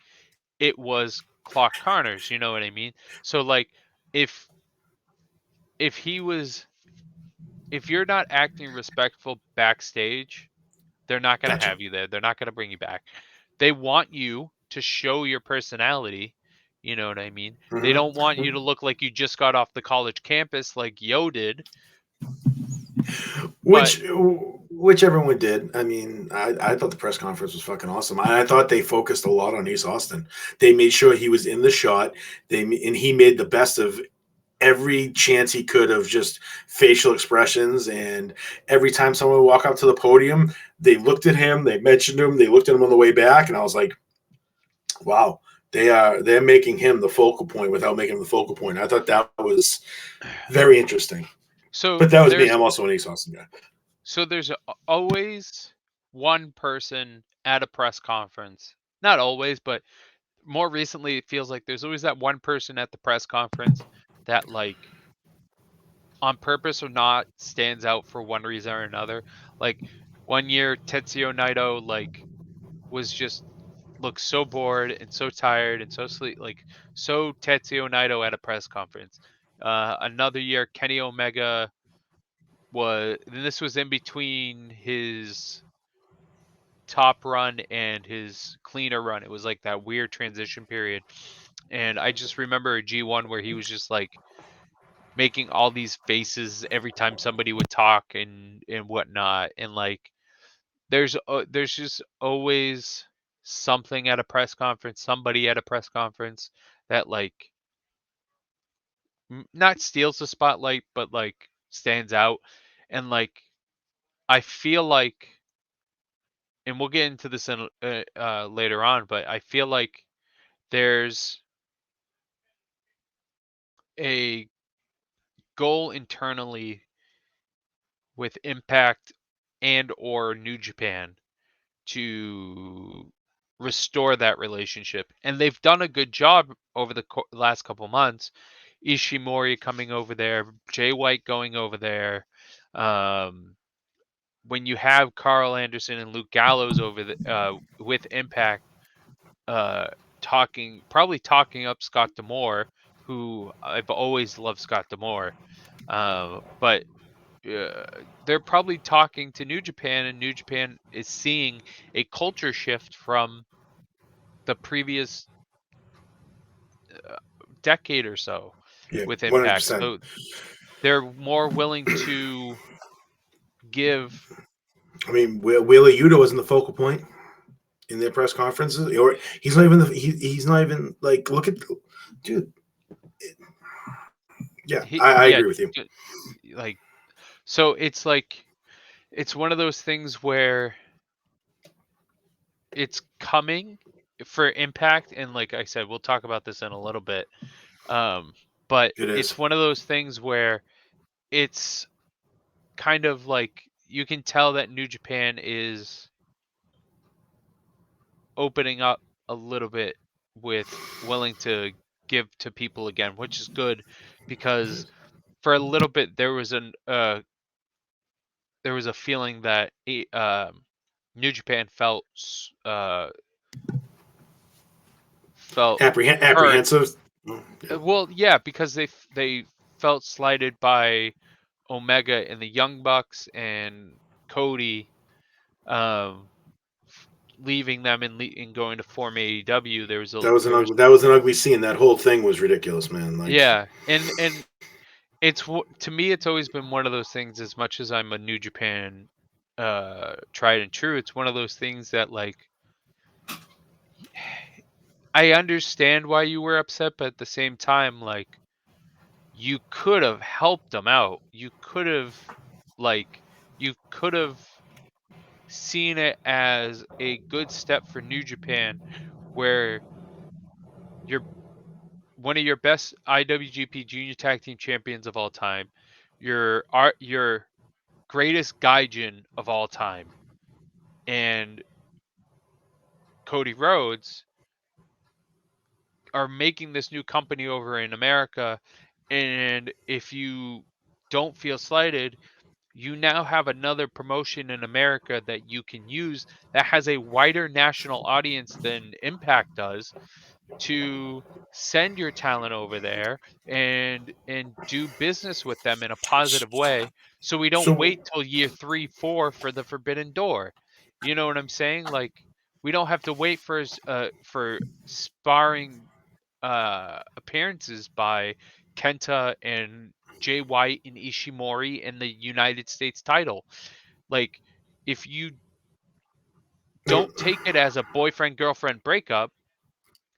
it was Clark Connors. You know what I mean? So like if if he was if you're not acting respectful backstage, they're not going to Gotcha. have you there. They're not going to bring you back. They want you to show your personality. You know what I mean? They don't want Mm-hmm. you to look like you just got off the college campus like Yo did. But Which everyone did. I mean, I thought the press conference was fucking awesome. I thought they focused a lot on Ace Austin. They made sure he was in the shot. And he made the best of every chance he could of just facial expressions. And every time someone would walk up to the podium, they looked at him, they mentioned him, they looked at him on the way back, and I was like, wow, they're making him the focal point without making him the focal point. I thought that was very interesting. so But that was me. there's I'm also an Ace Austin guy. so there's always one person at a press conference. Not always, but more recently it feels like there's always that one person at the press conference that like on purpose or not stands out for one reason or another. Like one year Tetsuya Naito like was just looked so bored and so tired and so sleep like so Tetsuya Naito at a press conference. Another year Kenny Omega this was in between his top run and his cleaner run. It was like that weird transition period. And I just remember a G1 where he was just like making all these faces every time somebody would talk and whatnot. And like there's just always something at a press conference, somebody at a press conference that like not steals the spotlight, but like stands out. And like I feel like, and we'll get into this in, later on, but I feel like there's a goal internally with Impact and or New Japan to restore that relationship, and they've done a good job over the last couple months. Ishimori coming over there, Jay White going over there. When you have Carl Anderson and Luke Gallows over with Impact, probably talking up Scott D'Amore, who I've always loved Scott D'Amore, but they're probably talking to New Japan, and New Japan is seeing a culture shift from the previous decade or so Yeah, with one hundred Impact. percent. So they're more willing to give. I mean, Wheeler Yuta was in the focal point in their press conferences, or he's not even he's not even like look at dude. Yeah, I Yeah, agree with you. like, so it's like, it's one of those things where it's coming for Impact, and like I said, we'll talk about this in a little bit. But It is. it's one of those things where it's kind of like you can tell that New Japan is opening up a little bit with willing to give to people again, which is good, because for a little bit there was a feeling that New Japan felt hurt. Apprehensive. Oh, yeah. Well, yeah, because they felt slighted by Omega and the Young Bucks and Cody, um, leaving them and going to form AEW. That was an ugly scene. That whole thing was ridiculous, man. Like, Yeah, and to me, it's always been one of those things. As much as I'm a New Japan tried and true, it's one of those things that, like, I understand why you were upset, but at the same time, like, you could have helped them out. Like, you could have seen it as a good step for New Japan, where you're one of your best IWGP Junior Tag Team Champions of all time, your greatest Gaijin of all time, and Cody Rhodes are making this new company over in America, and if you don't feel slighted, you now have another promotion in America that you can use that has a wider national audience than Impact does, to send your talent over there and do business with them in a positive way, so we don't so wait till year 3 4 for the Forbidden Door. You know what I'm saying? Like, we don't have to wait for sparring appearances by Kenta and Jay White and Ishimori in the United States title. Like, if you don't take it as a boyfriend girlfriend breakup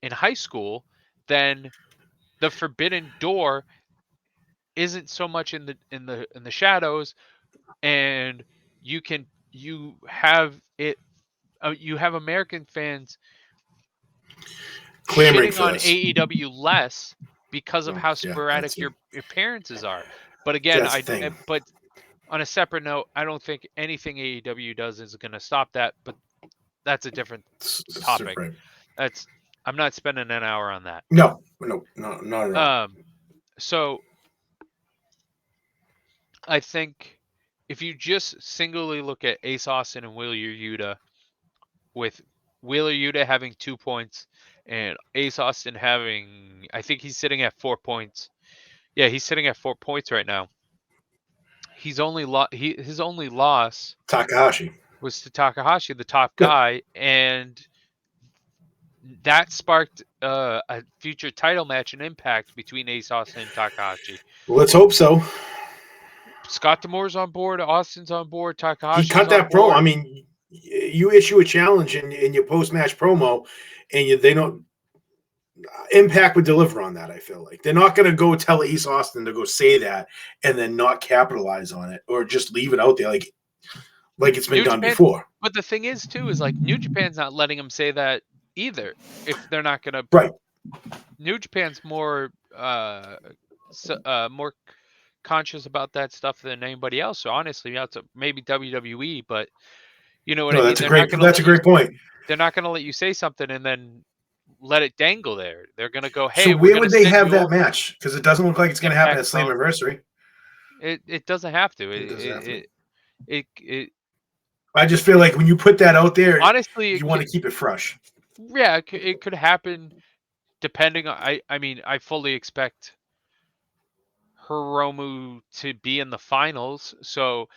in high school, then the Forbidden Door isn't so much in the shadows, and you have it. You have American fans clamoring shitting for on this. AEW less because of Oh, how yeah, sporadic that's it. your appearances are. But again, That's the thing. but on a separate note, I don't think anything AEW does is going to stop that. But that's a different topic. Right. That's I'm not spending an hour on that. No, no, no, not at all. So I think if you just singly look at Ace Austin and Wheeler Yuta, with Wheeler Yuta having 2 points and Ace Austin having, I think he's sitting at 4 points. Yeah, he's sitting at 4 points right now. His only loss Takahashi. was to Takahashi, the top Yeah. guy, and that sparked a future title match and Impact between Ace Austin and Takahashi. Let's hope so. Scott D'Amore's on board, Austin's on board, He Takahashi's cut on that promo. I board. mean, you issue a challenge in your post match promo, and they don't. Impact would deliver on that. I feel like they're not going to go tell Ace Austin to go say that and then not capitalize on it, or just leave it out there like it's been New done Japan, before. but the thing is too is, like, New Japan's not letting him say that either. If they're not gonna, Right. New Japan's more more conscious about that stuff than anybody else. So honestly, that's maybe WWE, but you know what I No, mean. that's a great point. They're not gonna let you say something and then let it dangle there. They're gonna go, So hey, we're where gonna would they send have you that over match? Because it doesn't look like it's going to happen Impact at Zone. Slammiversary. It doesn't have to. It doesn't have to. It I just feel like when you put that out there, honestly you want to keep it fresh. yeah, it could happen depending on I mean, I fully expect Hiromu to be in the finals. So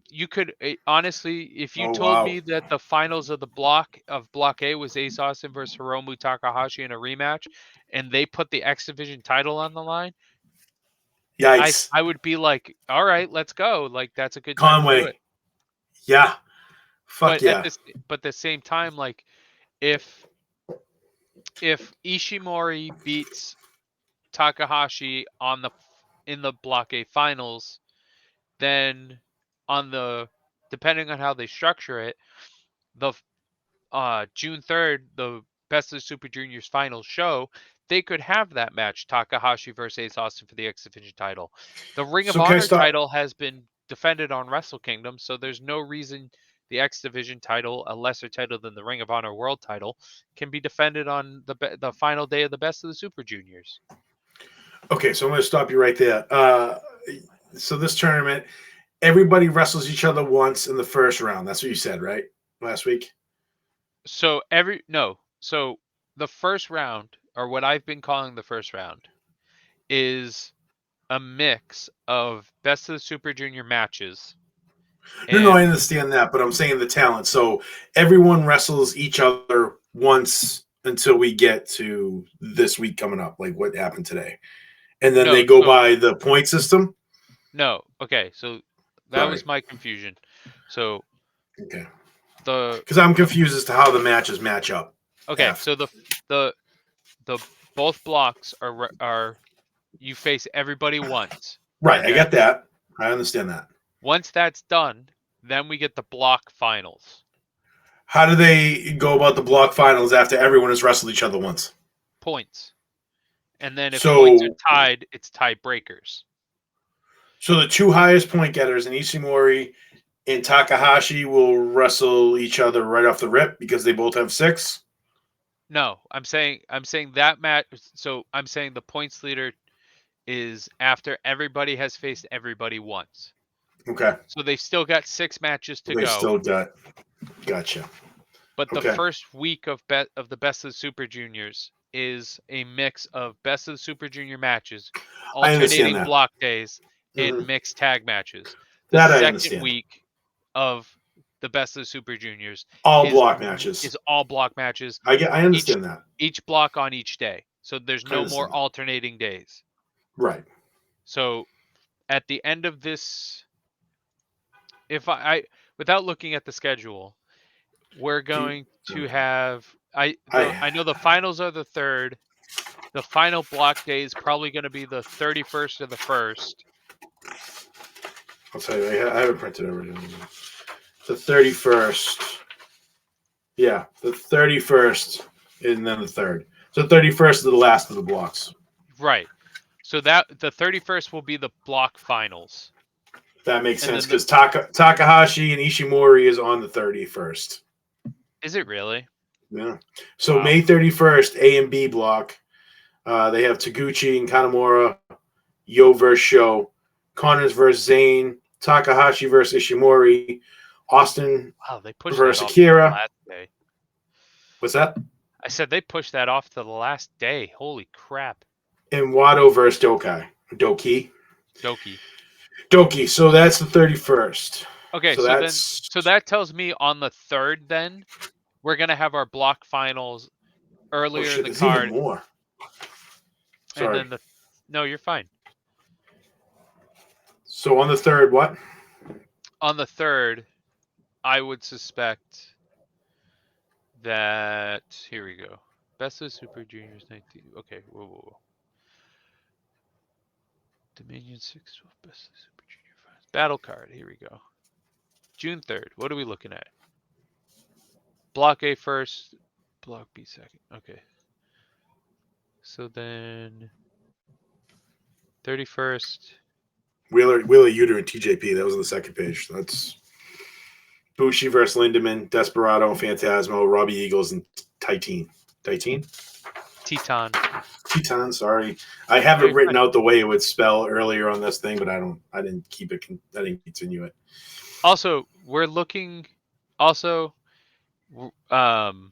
you could honestly, if you Oh told wow! me that the finals of Block A was Ace Austin versus Hiromu Takahashi in a rematch, and they put the X Division title on the line, Yikes! I would be like, all right, let's go. Like that's a good time to do it. Conway, yeah, fuck But at yeah. the same time, like if Ishimori beats Takahashi in the Block A finals, then on the depending on how they structure it, the June 3rd, the Best of the Super Juniors final show, they could have that match, Takahashi versus Ace Austin for the X Division title. The Ring of So can I Honor start? title has been defended on Wrestle Kingdom, so there's no reason the X Division title, a lesser title than the Ring of Honor World title, can be defended on the final day of the Best of the Super Juniors. Okay, so I'm going to stop you right there. So this tournament, everybody wrestles each other once in the first round. That's what you said, right? Last week. So so the first round, or what I've been calling the first round, is a mix of Best of the Super Junior matches No, I and understand that, but I'm saying the talent. So everyone wrestles each other once until we get to this week coming up, like what happened today, and then they no, go so by the point system. no, okay, so that Sorry. was my confusion. So Okay. the Because I'm the confused as to how the matches match up. okay, F. so the the both blocks are you face everybody once, Right. and I then get that. I understand that. once that's done, then we get the block finals How do they go about the block finals after everyone has wrestled each other once? points, and then if points are So, tied, it's tiebreakers. so the two highest point getters in Ishimori and Takahashi will wrestle each other right off the rip because they both have 6. No, I'm saying that match. So I'm saying the points leader is after everybody has faced everybody once. Okay. So they've still got 6 matches to They go. still got. Gotcha. But the Okay. first week of the Best of the Super Juniors is a mix of Best of the Super Junior matches, I understand alternating that. block days, and Hmm. mixed tag matches. The That I second understand. week of the Best of the Super Juniors All is block matches. all block matches, I get. I each understand that. each block on each day. So there's I no more understand that. alternating days. Right. So at the end of this, if I without looking at the schedule, we're Do you, going to have I. I know the finals are the 3rd. The final block day is probably going to be the 31st or the 1st. I'll tell you. I have it printed already. The 31st. Yeah, the 31st, and then the third. So 31st is the last of the blocks. Right. So that the 31st will be the block finals. That makes And sense then the because Takahashi and Ishimori is on the 31st. is it really? Yeah. So Wow. May 31st, A and B block. They have Taguchi and Kanamura, Yo versus Show, Connors versus Zayn, Takahashi versus Ishimori, Austin Wow, they pushed that versus off to the Akira. last day. What's that? I said they pushed that off to the last day. Holy crap. And Wado versus Doki. Doki. Doki. So that's the 31st. Okay, So that's. so that tells me on the 3rd then we're going to have our block finals Oh earlier in shit, the there's even card, more. and Sorry. then the no, you're fine. So on the 3rd, what? On the 3rd, I would suspect that here we go. Best of Super Juniors 19. Okay, whoa. Dominion 612 Best of Super Junior Finals. Battle card. Here we go. June 3rd. What are we looking at? Block A first, block B second. Okay. So then 31st. Wheeler Uter and TJP. That was on the second page. That's Bushi versus Lindemann, Desperado, Phantasmo, Robbie Eagles, and Titan. Titan? Teton. Teton, sorry. I have No, it you're written fine. out the way it would spell earlier on this thing, but I didn't keep it, I didn't continue it. Also, we're looking. Also, um,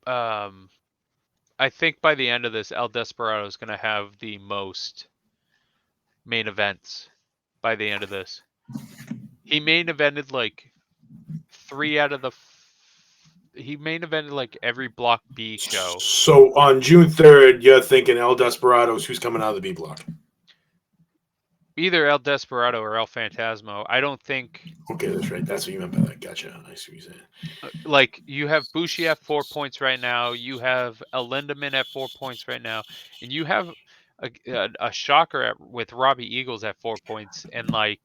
um, I think by the end of this, El Desperado is going to have the most main events by the end of this. He main evented like 3 out of the he main evented like every Block B show. So on June 3rd, you're thinking El Desperados, who's coming out of the B block? Either El Desperado or El Fantasmo. I don't think Okay, that's right. That's what you meant by that. Gotcha. I see what you're saying. like you have Bushi at 4 points right now. You have El Lindemann at 4 points right now, and you have a shocker with Robbie Eagles at 4 points. And like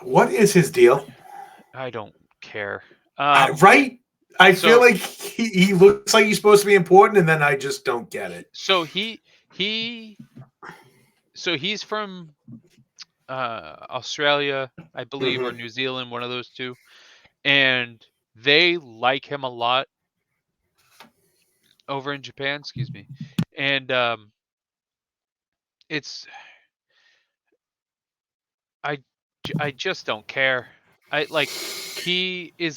What is his deal? I don't care. Right? I feel So like he looks like he's supposed to be important, and then I just don't get it. so he so he's from Australia, I believe, or Mm-hmm. New Zealand, one of those two, and they like him a lot over in Japan. Excuse me, and it's I I just don't care. I like he's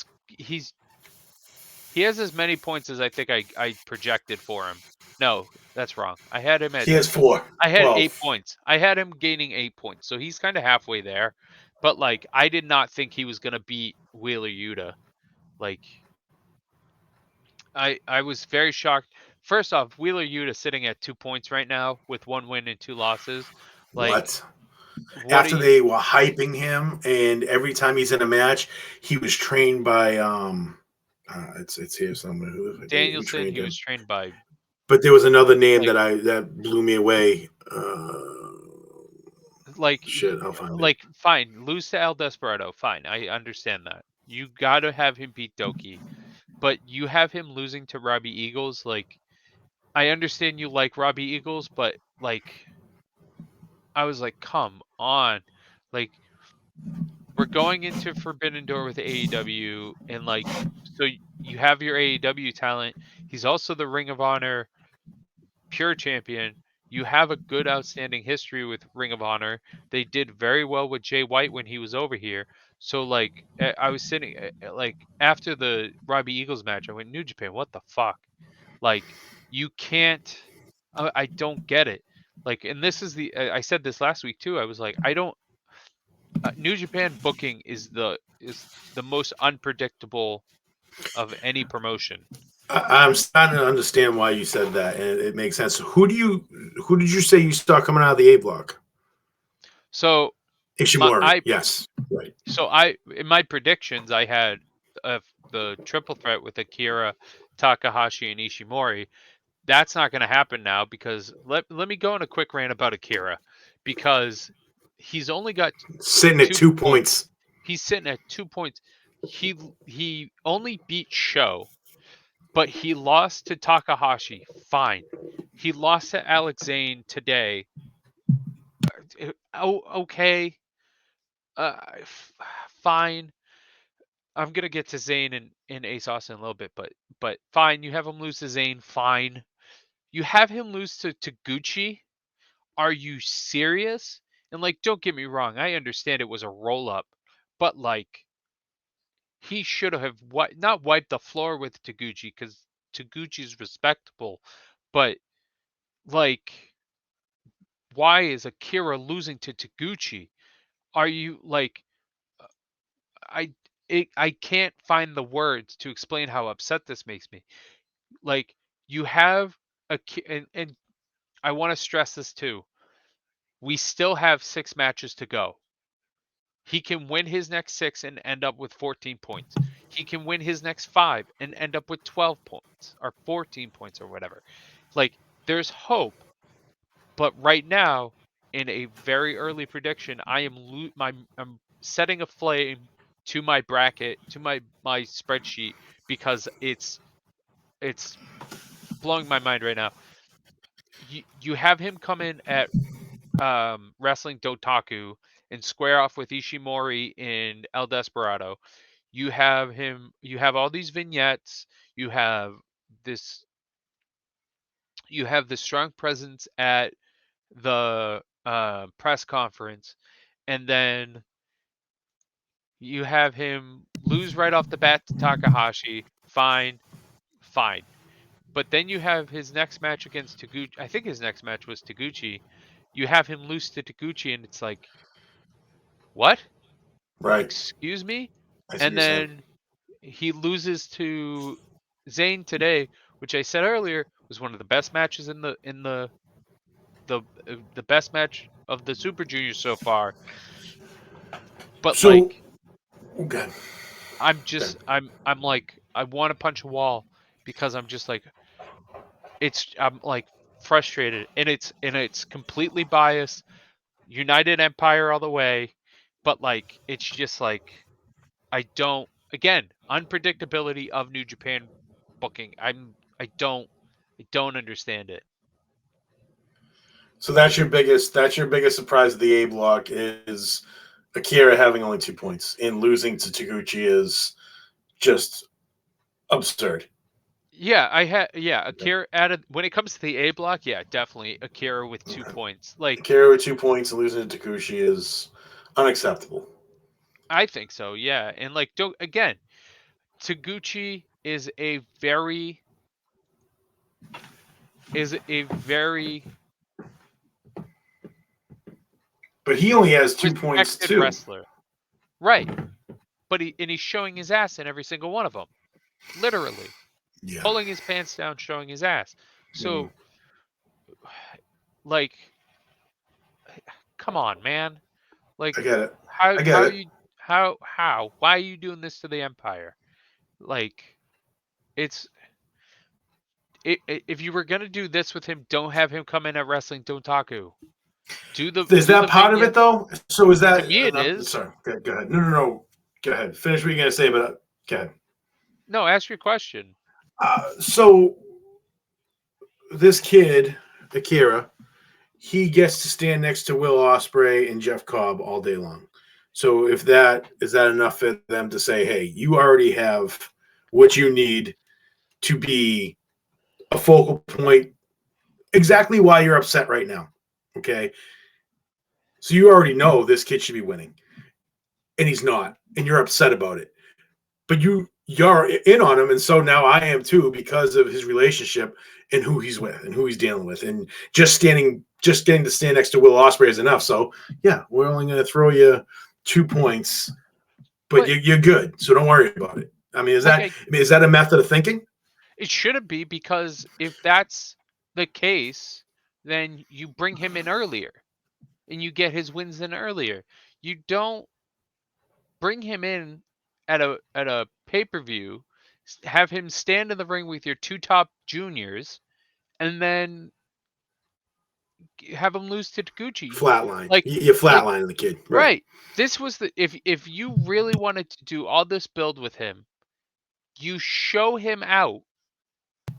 he has as many points as I think I projected for him. No, that's wrong. I had him at He has four. I had Well, 8 points. I had him gaining 8 points, so he's kind of halfway there. But like, I did not think he was gonna beat Wheeler Yuta. Like, I was very shocked. First off, Wheeler Yuta sitting at 2 points right now with 1 win and 2 losses. Like, what? what are After you, they were hyping him, and every time he's in a match, he was trained by it's here somewhere. Who Danielson? trained He him? was trained by But there was another name like that blew me away. like Shit, I'll find it. like fine, lose to El Desperado. Fine, I understand that. You got to have him beat Doki, but you have him losing to Robbie Eagles. Like, I understand you like Robbie Eagles, but like, I was like, come on, like we're going into Forbidden Door with AEW, and like, so you have your AEW talent. He's also the Ring of Honor Pure Champion. You have a good, outstanding history with Ring of Honor. They did very well with Jay White when he was over here. So like, I was sitting like after the Robbie Eagles match, I went, New Japan, what the fuck? Like, you can't. I don't get it. Like, and this is the. I said this last week too. I was like, I don't. New Japan booking is the most unpredictable of any promotion. I'm starting to understand why you said that, and it makes sense. Who did you say you saw coming out of the A block? So my Ishimori. I Yes, right. so I in my predictions I had the triple threat with Akira, Takahashi, and Ishimori. That's not going to happen now because let me go on a quick rant about Akira because he's only got Sitting at 2 points. points. He's sitting at 2 points. He he only beat Sho, but he lost to Takahashi. Fine. He lost to Alex Zane today. Oh, okay. Fine. I'm gonna get to Zane and Ace Austin in a little bit, but fine. You have him lose to Zane. Fine. You have him lose to Gucci. Are you serious? And like, don't get me wrong. I understand it was a roll up, but like, he should have not wiped the floor with Taguchi because Taguchi's respectable, but like, why is Akira losing to Taguchi? Are you like I I can't find the words to explain how upset this makes me. Like, you have and I want to stress this too. We still have 6 matches to go. He can win his next 6 and end up with 14 points. He can win his next 5 and end up with 12 points or 14 points or whatever. Like, there's hope, but right now, in a very early prediction, I'm setting a flame to my bracket, to my spreadsheet, because it's blowing my mind right now. You have him come in at Wrestling Dotaku and square off with Ishimori and El Desperado. You have him. You have all these vignettes. You have this. You have the strong presence at the press conference, and then you have him lose right off the bat to Takahashi. Fine, fine. But then you have his next match against Taguchi. I think his next match was Taguchi. You have him lose to Taguchi, and it's like, what? Right. Excuse me? I see what And you're saying. then he loses to Zayn today, which I said earlier was one of the best matches the best match of the Super Juniors so far. But So, like, okay. Okay. I'm like, I want to punch a wall because I'm just like, I'm like frustrated, and it's completely biased. United Empire all the way, but like, it's just like, I don't, again, unpredictability of New Japan booking. I don't understand it. So that's your biggest surprise of the A block is Akira having only 2 points and losing to Taguchi is just absurd. Yeah, Okay. Akira added when it comes to the A block, yeah, definitely Akira with 2 points. Like, Akira with 2 points and losing to Taguchi is unacceptable. I think so, yeah. And like, don't, again, Taguchi is a very But he only has 2 points respected too. wrestler. Right. But he's showing his ass in every single one of them. Literally. Yeah. Pulling his pants down, showing his ass. Mm. So, like, come on, man. I Like, get it. how I get how it. you how why are you doing this to the Empire? Like, it's if you were gonna do this with him, don't have him come in at Wrestling Dontaku. Is Do that the part of it vignette. though? So is To that? me, it is. Sorry. Go ahead. No, no, no. Go ahead. Finish what you're gonna say, but go ahead. No, ask your question. So this kid, Akira, he gets to stand next to Will Ospreay and Jeff Cobb all day long. So if that is that enough for them to say, hey, you already have what you need to be a focal point, exactly why you're upset right now. Okay. So you already know this kid should be winning. And he's not. And you're upset about it. But you're in on him, and so now I am too because of his relationship and who he's with and who he's dealing with, and just getting to stand next to Will Ospreay is enough. So yeah, we're only going to throw you 2 points, but But you're good, so don't worry about it. I mean, like, I is that a method of thinking? it shouldn't be, because if that's the case, then you bring him in earlier and you get his wins in earlier. You don't bring him in at a pay-per-view, have him stand in the ring with your two top juniors, and then have him lose to Taguchi. Flatline. Like You're like flatlining the kid, right? right. This was the if you really wanted to do all this build with him, you show him out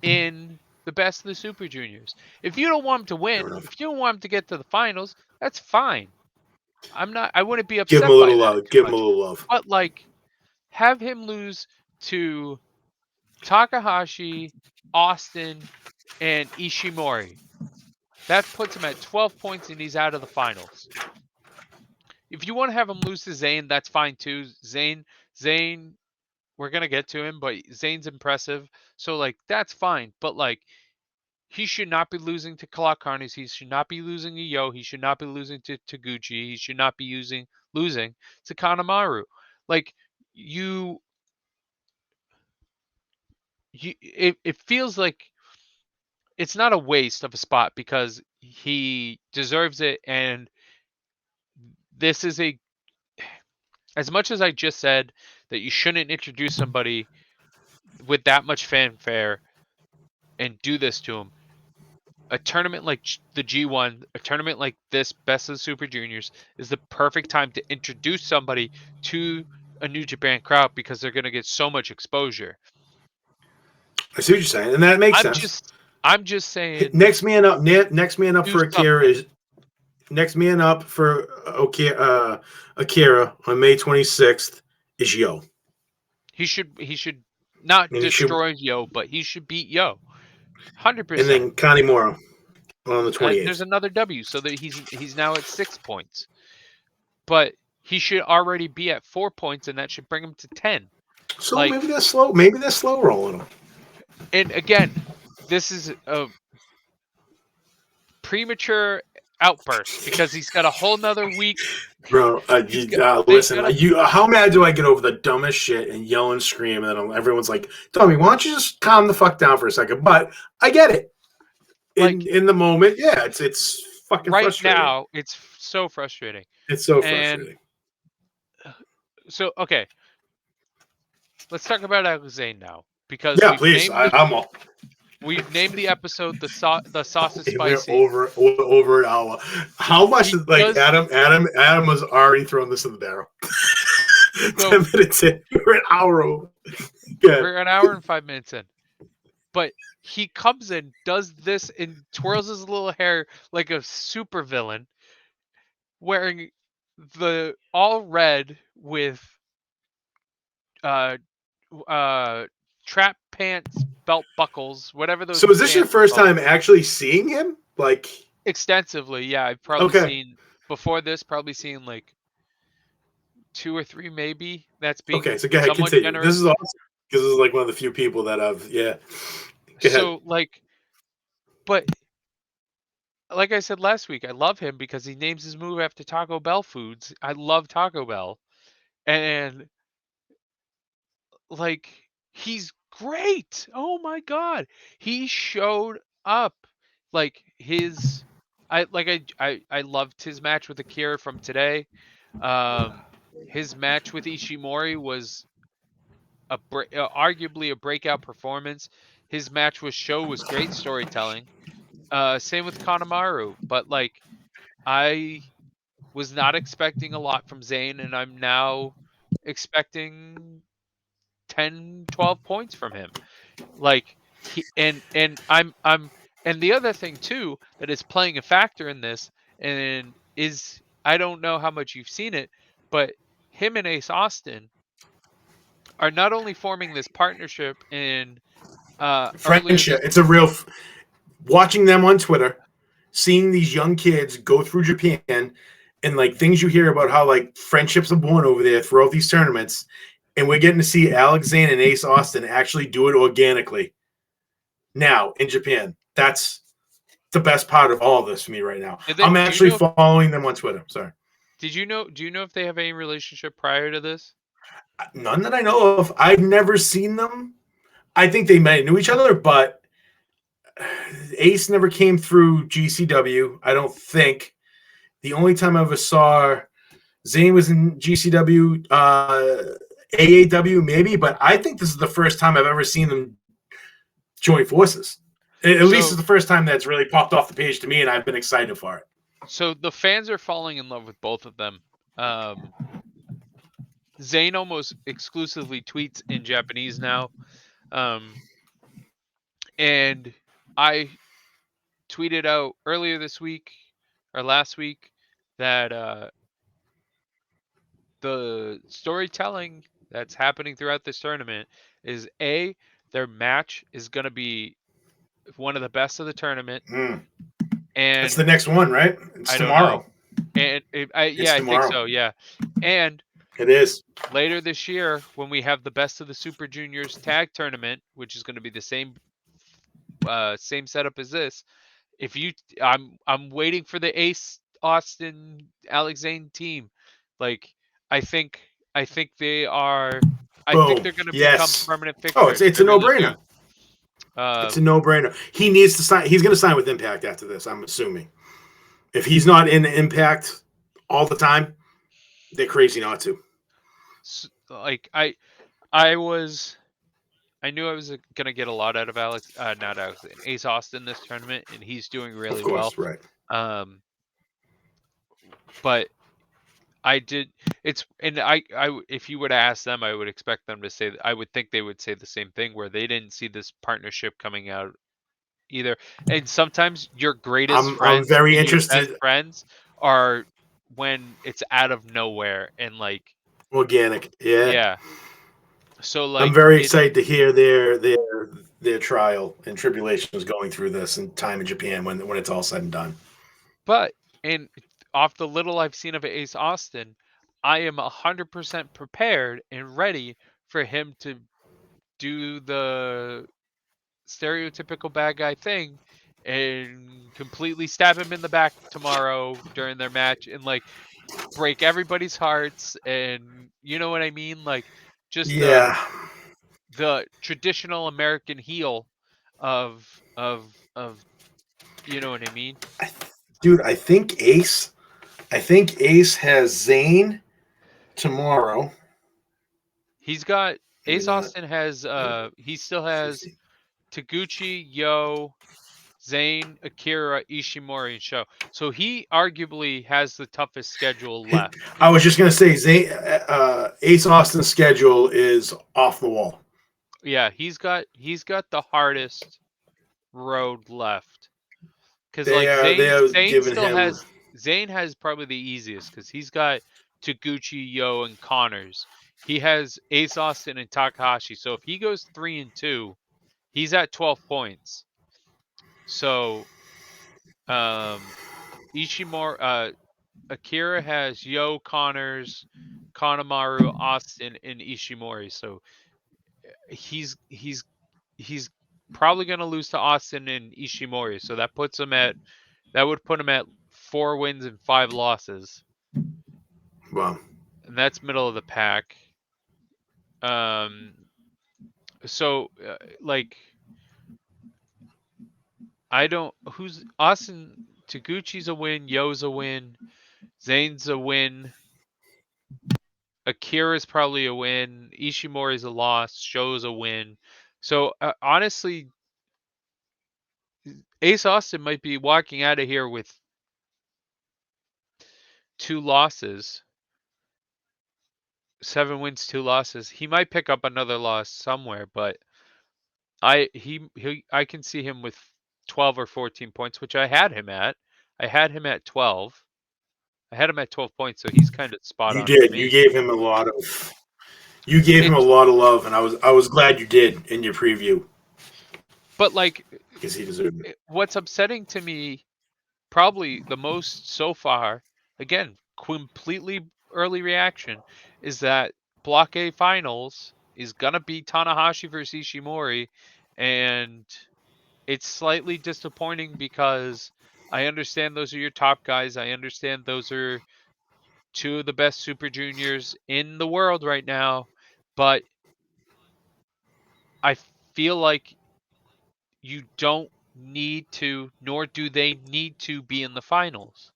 in the best of the Super Juniors. If you don't want him to Fair win, enough. if you don't want him to get to the finals, that's fine. I wouldn't be Give him a upset by little that love. too Give him a much. little love. But like, have him lose to Takahashi, Austin, and Ishimori. That puts him at 12 points and he's out of the finals. If you want to have him lose to Zayn, that's fine too. Zayn, we're gonna get to him, but Zayn's impressive, so like, that's fine. But like, he should not be losing to Clock Carnies. He should not be losing to Yo. He should not be losing to Taguchi. He should not be losing to Kanemaru. Like, you, it feels like it's not a waste of a spot because he deserves it, and this is a, as much as I just said that you shouldn't introduce somebody with that much fanfare and do this to him, a tournament like the G1, a tournament like this, Best of the Super Juniors, is the perfect time to introduce somebody to a New Japan crowd because they're going to get so much exposure. I see what you're saying, and that makes I'm sense. just, I'm just saying, Next man up. Next man up do for Akira something. is next man up for Akira on May 26th is Yo. He should not And he should, destroy Yo, but he should beat Yo. and 100%. then Connie Moro on the There's 28th. another W, so that he's now at 6 points. But he should already be at 4 points, and that should bring him to 10. So Like, maybe they're slow. Maybe they're slow rolling him. and again, this is a premature outburst because he's got a whole nother week. Bro, He's got they've listen. got a How mad do I get over the dumbest shit and yell and scream, and then everyone's like, "Tommy, why don't you just calm the fuck down for a second?" But I get it. like In the moment, yeah, it's fucking right frustrating. now. It's so frustrating, It's so and frustrating. so okay. Let's talk about Alexane now because Yeah, please. I'm all. we've named the episode the sauce is We're spicy. over an hour. How much? He Like does Adam was already throwing this in the barrel. so 10 minutes in, we're an hour over. Good. we're an hour and 5 minutes in, but he comes in, does this, and twirls his little hair like a super villain, wearing the all red with uh trap pants, belt buckles, whatever those So is this your pants are first called. time actually seeing him? Like, Extensively, yeah. I've probably okay, seen before this, probably seen like 2 or 3 maybe. That's being okay. So go ahead, somewhat continue. This is generous. awesome because this is like one of the few people that I've. Yeah, go ahead. So like, but like I said last week, I love him because he names his move after Taco Bell foods. I love Taco Bell. And like he's great. Oh my god. He showed up. Like his I loved his match with Akira from today. Um his match with Ishimori was arguably a breakout performance. His match with Sho was great storytelling. Same with Kanemaru, but like I was not expecting a lot from Zayn, and I'm now expecting 10, 12 points from him. Like he and I'm and the other thing too that is playing a factor in this and is I don't know how much you've seen it, but him and Ace Austin are not only forming this partnership in earlier Friendship. this It's a real. Watching them on Twitter, seeing these young kids go through Japan, and like things you hear about how like friendships are born over there throughout these tournaments, and we're getting to see Alex Zane and Ace Austin actually do it organically now in Japan. That's the best part of all of this for me right now. I'm do you actually know following them on Twitter. Sorry. do you know if they have any relationship prior to this? None that I know of. I've never seen them. I think they might know each other, but Ace never came through GCW. I don't think. The only time I ever saw Zane was in GCW, AAW maybe, but I think this is the first time I've ever seen them join forces. At least So it's the first time that's really popped off the page to me, and I've been excited for it. so the fans are falling in love with both of them. Zayn almost exclusively tweets in Japanese now. Um, and I tweeted out earlier this week or last week that the storytelling that's happening throughout this tournament is their match is going to be one of the best of the tournament, Mm. It's the and next one, right? It's I don't know, tomorrow. and It's yeah, I think tomorrow. so, yeah, and It is. later this year when we have the best of the Super Juniors tag tournament, which is going to be the same setup as this. If you, I'm waiting for the Ace Austin Alexane team. Like I think I think they are. I think Boom. they're going to become Yes. permanent Oh, fixtures. it's I a no really do. brainer. It's a no brainer. He needs to sign. He's going to sign with Impact after this. I'm assuming. If he's not in Impact all the time, they're crazy not to. Like I was. I knew I was gonna get a lot out of not Alex, Ace Austin this tournament, and he's doing Of really well. course, right. Um, but I did. It's and if you would ask them, I would expect them to say. I would think they would say the same thing, where they didn't see this partnership coming out either. And sometimes your greatest I'm friends very and your best interested. friends are when it's out of nowhere and like Organic, yeah. yeah. So I'm like very it's excited to hear their trial and tribulations going through this and time in Japan when it's all said and done. but and off the little I've seen of Ace Austin, I am 100% prepared and ready for him to do the stereotypical bad guy thing and completely stab him in the back tomorrow during their match and like break everybody's hearts, and you know what I mean, like just Yeah, the traditional American heel of you know what I mean. I, dude, I think Ace has Zayn tomorrow. He's got Maybe Ace not. Austin has he still has 50. Taguchi, Yo, Zayn, Akira, Ishimori, and Sho. So he arguably has the toughest schedule left. I was just gonna say, Ace Austin's schedule is off the wall. Yeah, he's got the hardest road left. Cause like They Zayn are Zayn giving still him. has Zayn has probably the easiest because he's got Taguchi, Yo, and Connors. He has Ace Austin and Takahashi. So if he goes 3-2, he's at 12 points. So um Ishimori Akira has Yo, Connors, Kanemaru, Austin, and Ishimori. So he's probably going to lose to Austin and Ishimori. So that would put him at 4 wins and 5 losses, Well, and that's middle of the pack. Um, so like I don't who's Austin Taguchi's a win, Yo's a win, Zane's a win, Akira's probably a win, Ishimori's a loss, Sho's a win. So honestly, Ace Austin might be walking out of here with 2 losses, 7 wins, 2 losses. He might pick up another loss somewhere, but I can see him with 12 or 14 points, which I had him at. I had him at 12. I had him at 12 points, so he's kind of spot you on for did. me. You gave him a It's lot of love, and I was glad you did in your preview but like because he deserved it. what's upsetting to me probably the most so far, again, completely early reaction, is that Block A finals is gonna be Tanahashi versus Ishimori, and it's slightly disappointing because I understand those are your top guys. I understand those are two of the best super juniors in the world right now, but I feel like you don't need to, nor do they need to be in the finals.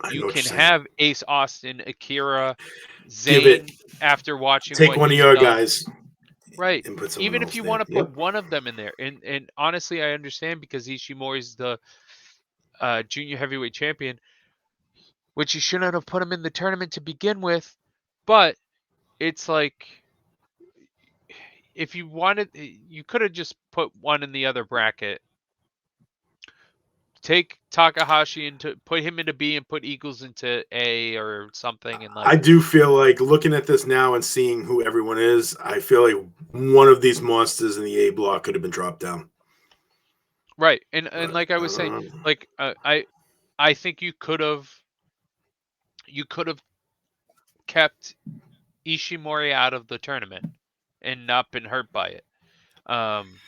I You know what can you're saying. have Ace Austin, Akira, Give it. Zayn after watching Take what one of he's your done. guys Right. and put someone Even if else you want there. to put Yep. one of them in there, and honestly, I understand because Ishimori's the junior heavyweight champion, which you shouldn't have put him in the tournament to begin with. But it's like if you wanted, you could have just put one in the other bracket. Take Takahashi into put him into B and put Eagles into A or something, and I like do feel like looking at this now and seeing who everyone is, I feel like one of these monsters in the A block could have been dropped down. right. And But like I I was saying, don't know. like I think you could have kept Ishimori out of the tournament and not been hurt by it. Um,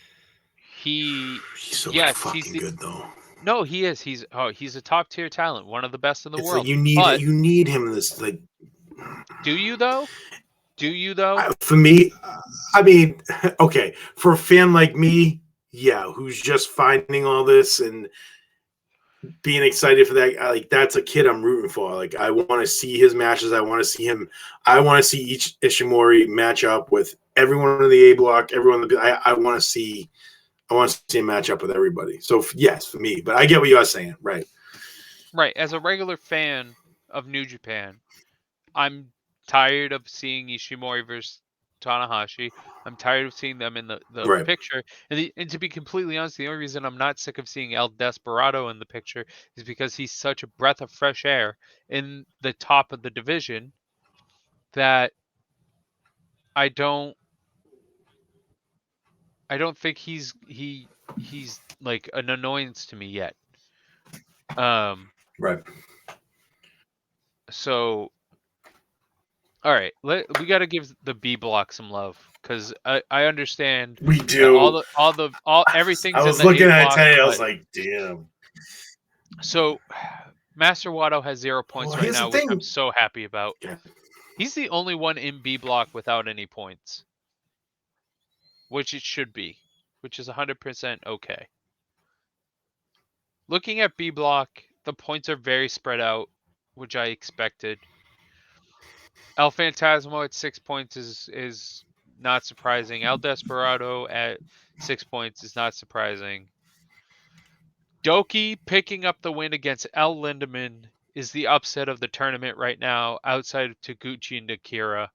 he He's so yes, he's fucking the good though. no, he is. He's a top tier talent, one of the best in the It's like world. But you need him in this like do you though? Do you though? for me. I mean, okay, for a fan like me, yeah, who's just finding all this and being excited for that, like that's a kid I'm rooting for. Like I want to see his matches. I want to see him. I want to see each Ishimori match up with everyone in the A block. Everyone in the I want to see. I want to see him match up with everybody. So yes, for me, but I get what you are saying, right? Right. As a regular fan of New Japan, I'm tired of seeing Ishimori versus Tanahashi. I'm tired of seeing them in the Right. picture. And to be completely honest, the only reason I'm not sick of seeing El Desperado in the picture is because he's such a breath of fresh air in the top of the division that I don't. I don't think he's like an annoyance to me yet. Um, Right. so all right, we got to give the B block some love because I understand We that do. all I everything's in was the A looking at it block, today. I was but like, damn. so Master Watto has 0 Well, points right here's the now, which I'm thing. so happy about. Yeah. He's the only one in B block without any points, which it should be, which is 100% okay. Looking at B block, the points are very spread out, which I expected. El Phantasmo at 6 points is not surprising. El Desperado at 6 points is not surprising. Doki picking up the win against El Lindemann is the upset of the tournament right now, outside of Taguchi and Akira.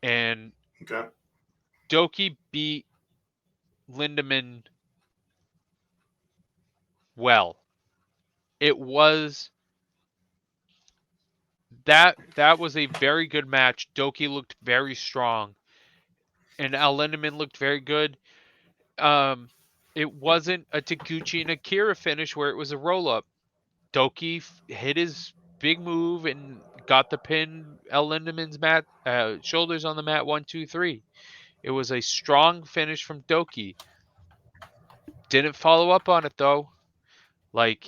And Okay. Doki beat Lindemann well. It was that was a very good match. Doki looked very strong, and El Lindemann looked very good. Um, it wasn't a Taguchi and Akira finish where it was a roll up. Doki hit his big move and got the pin. El Lindemann's shoulders on the mat. 1, 2, 3. It was a strong finish from Doki. Didn't follow up on it though. Like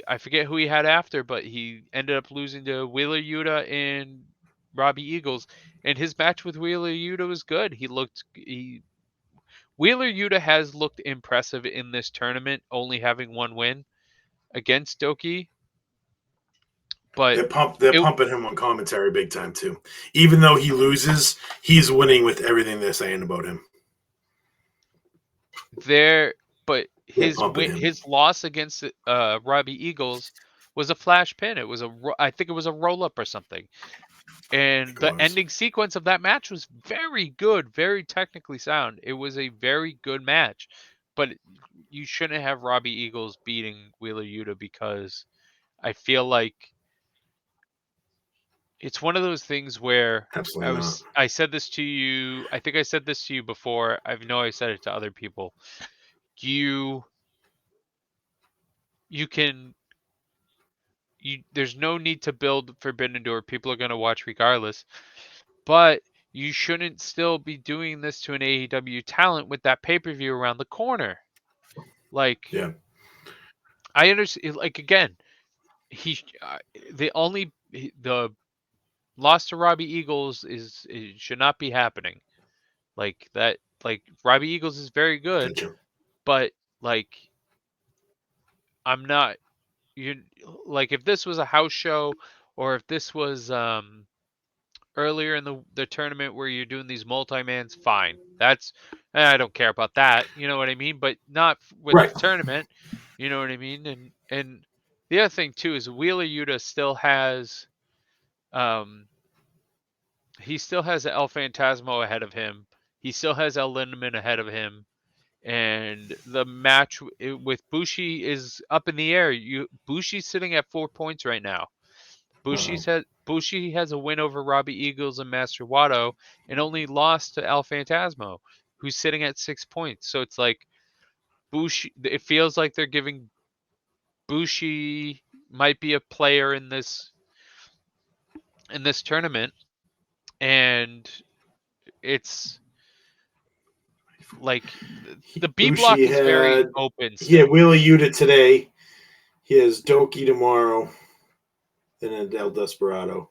I forget who he had after, but he ended up losing to Wheeler Yuta and Robbie Eagles. And his match with Wheeler Yuta was good. Wheeler Yuta has looked impressive in this tournament, only having one win against Doki. But They're it pumping him on commentary big time too. Even though he loses, he's winning with everything they're saying about him. there, but They're pumping him. his loss against Robbie Eagles was a flash pin. I think it was a roll up or something. I And think it the was. ending sequence of that match was very good, very technically sound. It was a very good match, but you shouldn't have Robbie Eagles beating Wheeler Yuta because I feel like it's one of those things where Absolutely not. I said this to you. I think I said this to you before. I know I said it to other people. You you can there's no need to build Forbidden Door. People are going to watch regardless. But you shouldn't still be doing this to an AEW talent with that pay-per-view around the corner. Like Yeah. I understand like again, he the only the loss to Robbie Eagles is should not be happening. Like that like Robbie Eagles is very good, Gotcha. but like I'm not you like if this was a house show or if this was earlier in the tournament where you're doing these multi-mans, fine. I don't care about that, you know what I mean? But not with the Right. tournament, you know what I mean? And the other thing too is Wheeler Yuta still has um he still has El Phantasmo ahead of him. He still has El Lindemann ahead of him. And the match with Bushi is up in the air. Bushi's sitting at 4 points right now. Uh-huh. Bushi has a win over Robbie Eagles and Master Watto, and only lost to El Phantasmo, who's sitting at 6 points. So it's like Bushi. It feels like they're giving Bushi might be a player in this tournament, and it's like the B Bushi block is very had open he had still. Wheeler Yuta today. He has Doki tomorrow, and then Del Desperado.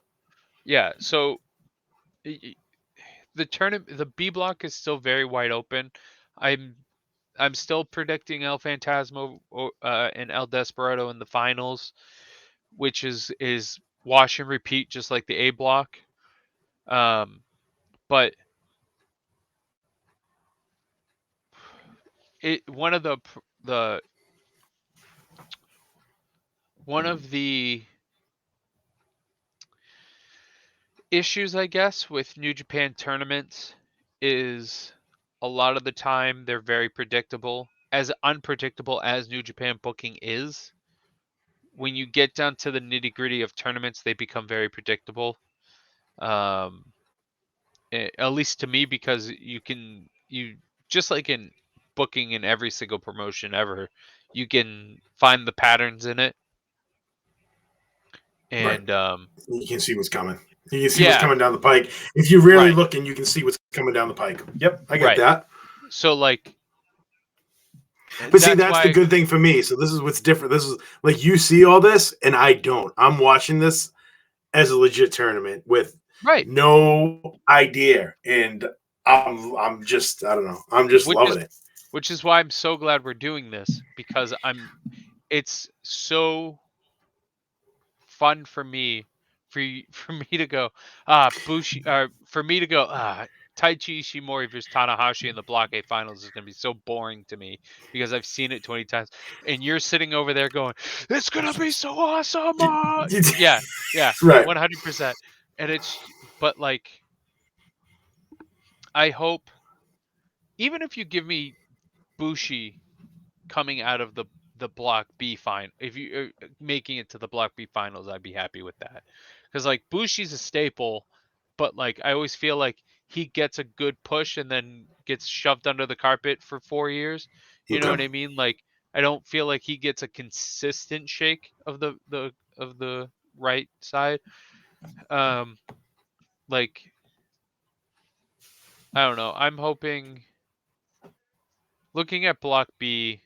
Yeah. So the tournament, the B block is still very wide open. I'm I'm still predicting El Phantasmo and El Desperado in the finals, which is wash and repeat just like the A block. Um, but it the one of the issues I guess with New Japan tournaments is a lot of the time they're very predictable. As unpredictable as New Japan booking is, when you get down to the nitty gritty of tournaments, they become very predictable. Um, at least to me, because you can. you just like in booking in every single promotion ever, you can find the patterns in it, Right. and You can see what's coming. You can see what's yeah, coming down the pike. If you're really right, looking, you can see what's coming down the pike. Yep, I get right. that. So like But see, that's that's the why, good thing for me. So this is what's different. This is like you see all this, and I don't. I'm watching this as a legit tournament with right, no idea, and I'm just I don't know. I'm just which is loving it. which is why I'm so glad we're doing this, because it's so fun for me, for me to go Bushi, for me to go Taichi Ishimori versus Tanahashi in the Block A finals is going to be so boring to me because I've seen it 20 times, and you're sitting over there going, it's going to be so awesome. Yeah, yeah, Right. 100%. And but like, I hope, even if you give me Bushi coming out of the Block B fine, if you making it to the Block B finals, I'd be happy with that. Because like Bushi's a staple, but like I always feel like he gets a good push and then gets shoved under the carpet for 4 years. You know Okay. what I mean? Like I don't feel like he gets a consistent shake of the right side. Um, like I don't know. I'm hoping, looking at Block B,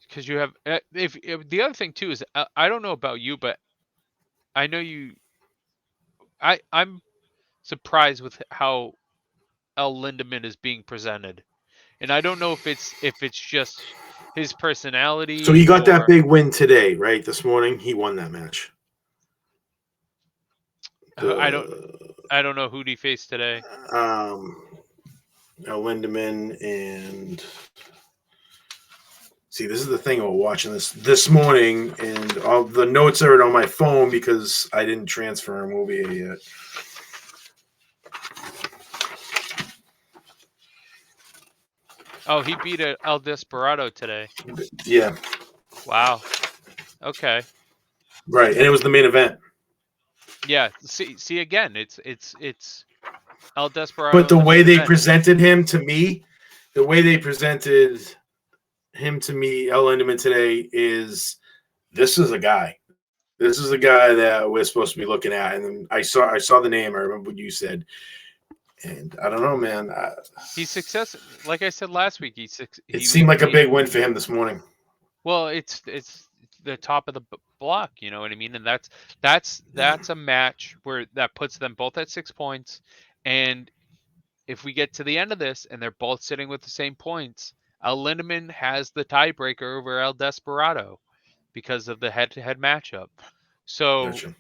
because you have if the other thing too is I don't know about you, but I know you. I'm surprised with how El Lindemann is being presented, and I don't know if it's just his So personality he got that or big win today, right? This morning, he won that match. I don't The I don't know who he faced today. um, Lindemann and see, this is the thing about watching this morning, and all the notes are on my phone because I didn't transfer a movie yet. Oh, he beat El Desperado today. Yeah, Wow. Okay. right, and it was the main event. Yeah. See again. It's El But Desperado the in the way main they event. presented him to me, the way they presented him to me, El Lindemann today is this is a guy. This is a guy that we're supposed to be looking at. And then I saw the name. I remember what you said, and I don't know, man. He's success. Like I said last week, It he was seemed like a he big win for him this morning. well, it's the top of the block, you know what I mean? And that's a match where that puts them both at 6 points. And if we get to the end of this and they're both sitting with the same points, El Lindemann has the tiebreaker over El Desperado because of the head-to-head matchup. So Gotcha.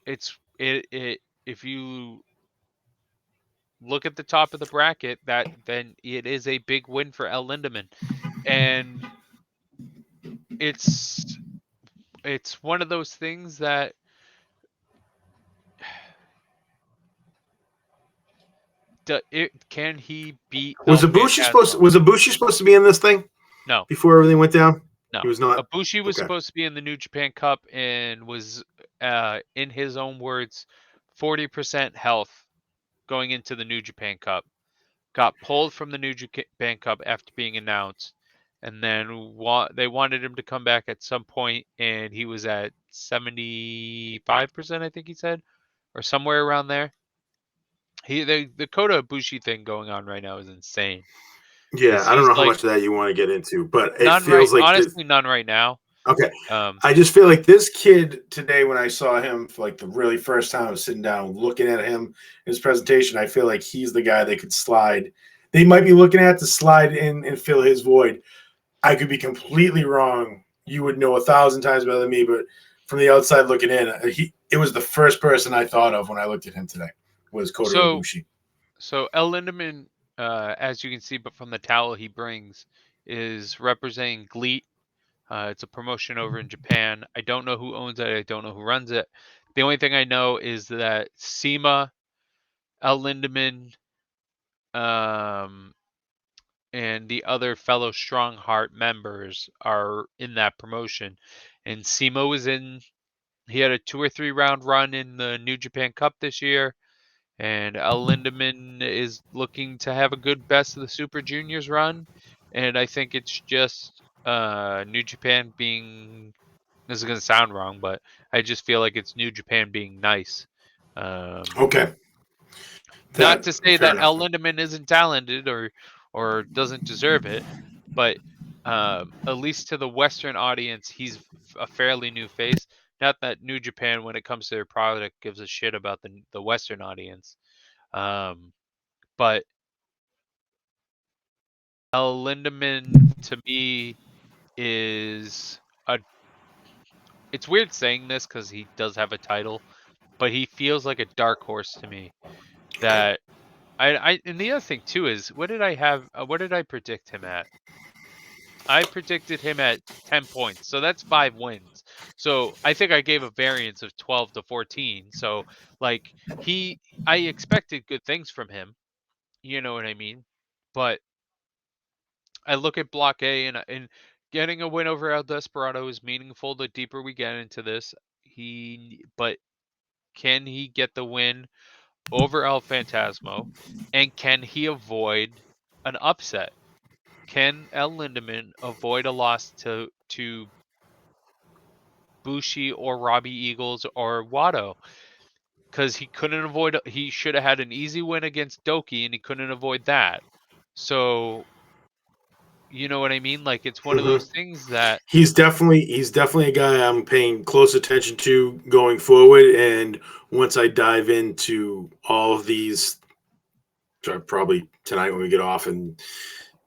it if you look at the top of the bracket, that then it is a big win for El Lindemann. And it's it's one of those things that can he beat El Phantasmo? Was Ibushi supposed to be in this thing No, before everything went down? no. He was not. Ibushi was Okay. supposed to be in the New Japan Cup and was, in his own words, 40% health going into the New Japan Cup. Got pulled from the New Japan Cup after being announced, and then they wanted him to come back at some point, and he was at 75%, I think he said, or somewhere around there. The Kota Ibushi thing going on right now is insane Yeah, because I don't he's know how like much of that you want to get into, but it none right. feels like this. Honestly, none right now. Okay, Um, I just feel like this kid today, when I saw him for like the really first time, I was sitting down looking at him, his presentation. I feel like he's the guy that could slide. They might be looking at to slide in and fill his void. I could be completely wrong. You would know 1,000 times better than me, but from the outside looking in, it was the first person I thought of when I looked at him today was Kota so Ibushi. so El Lindemann, as you can see, but from the towel he brings, is representing GLEAT. It's a promotion over in Japan. I don't know who owns it. I don't know who runs it. The only thing I know is that SEMA, El Lindemann, um, and the other fellow Strong Heart members are in that promotion. And SEMA was in. He had a 2 or 3 round run in the New Japan Cup this year, and El Lindemann is looking to have a good Best of the Super Juniors run, and I think it's just New Japan being. This is gonna sound wrong, but I just feel like it's New Japan being nice. Um, Okay, Not that to say fair that enough. El Lindemann isn't talented or doesn't deserve it, but at least to the Western audience, he's a fairly new face. Not that New Japan, when it comes to their product, gives a shit about the Western audience. But El Lindemann to me is a. It's weird saying this because he does have a title, but he feels like a dark horse to me. Okay, That I and the other thing too is what did I have? What did I predict him at? I predicted him at 10 points. So that's 5 wins. So I think I gave a variance of 12 to 14. So like I expected good things from him. You know what I mean? But I look at Block A and getting a win over El Desperado is meaningful the deeper we get into this. But can he get the win over El Phantasmo? And can he avoid an upset? Can El Lindemann avoid a loss to Bushi or Robbie Eagles or Watto? Because he couldn't avoid. He should have had an easy win against Doki, and he couldn't avoid that. So you know what I mean? Like it's one of hmm those things that he's definitely a guy I'm paying close attention to going forward. And once I dive into all of these, probably tonight when we get off, and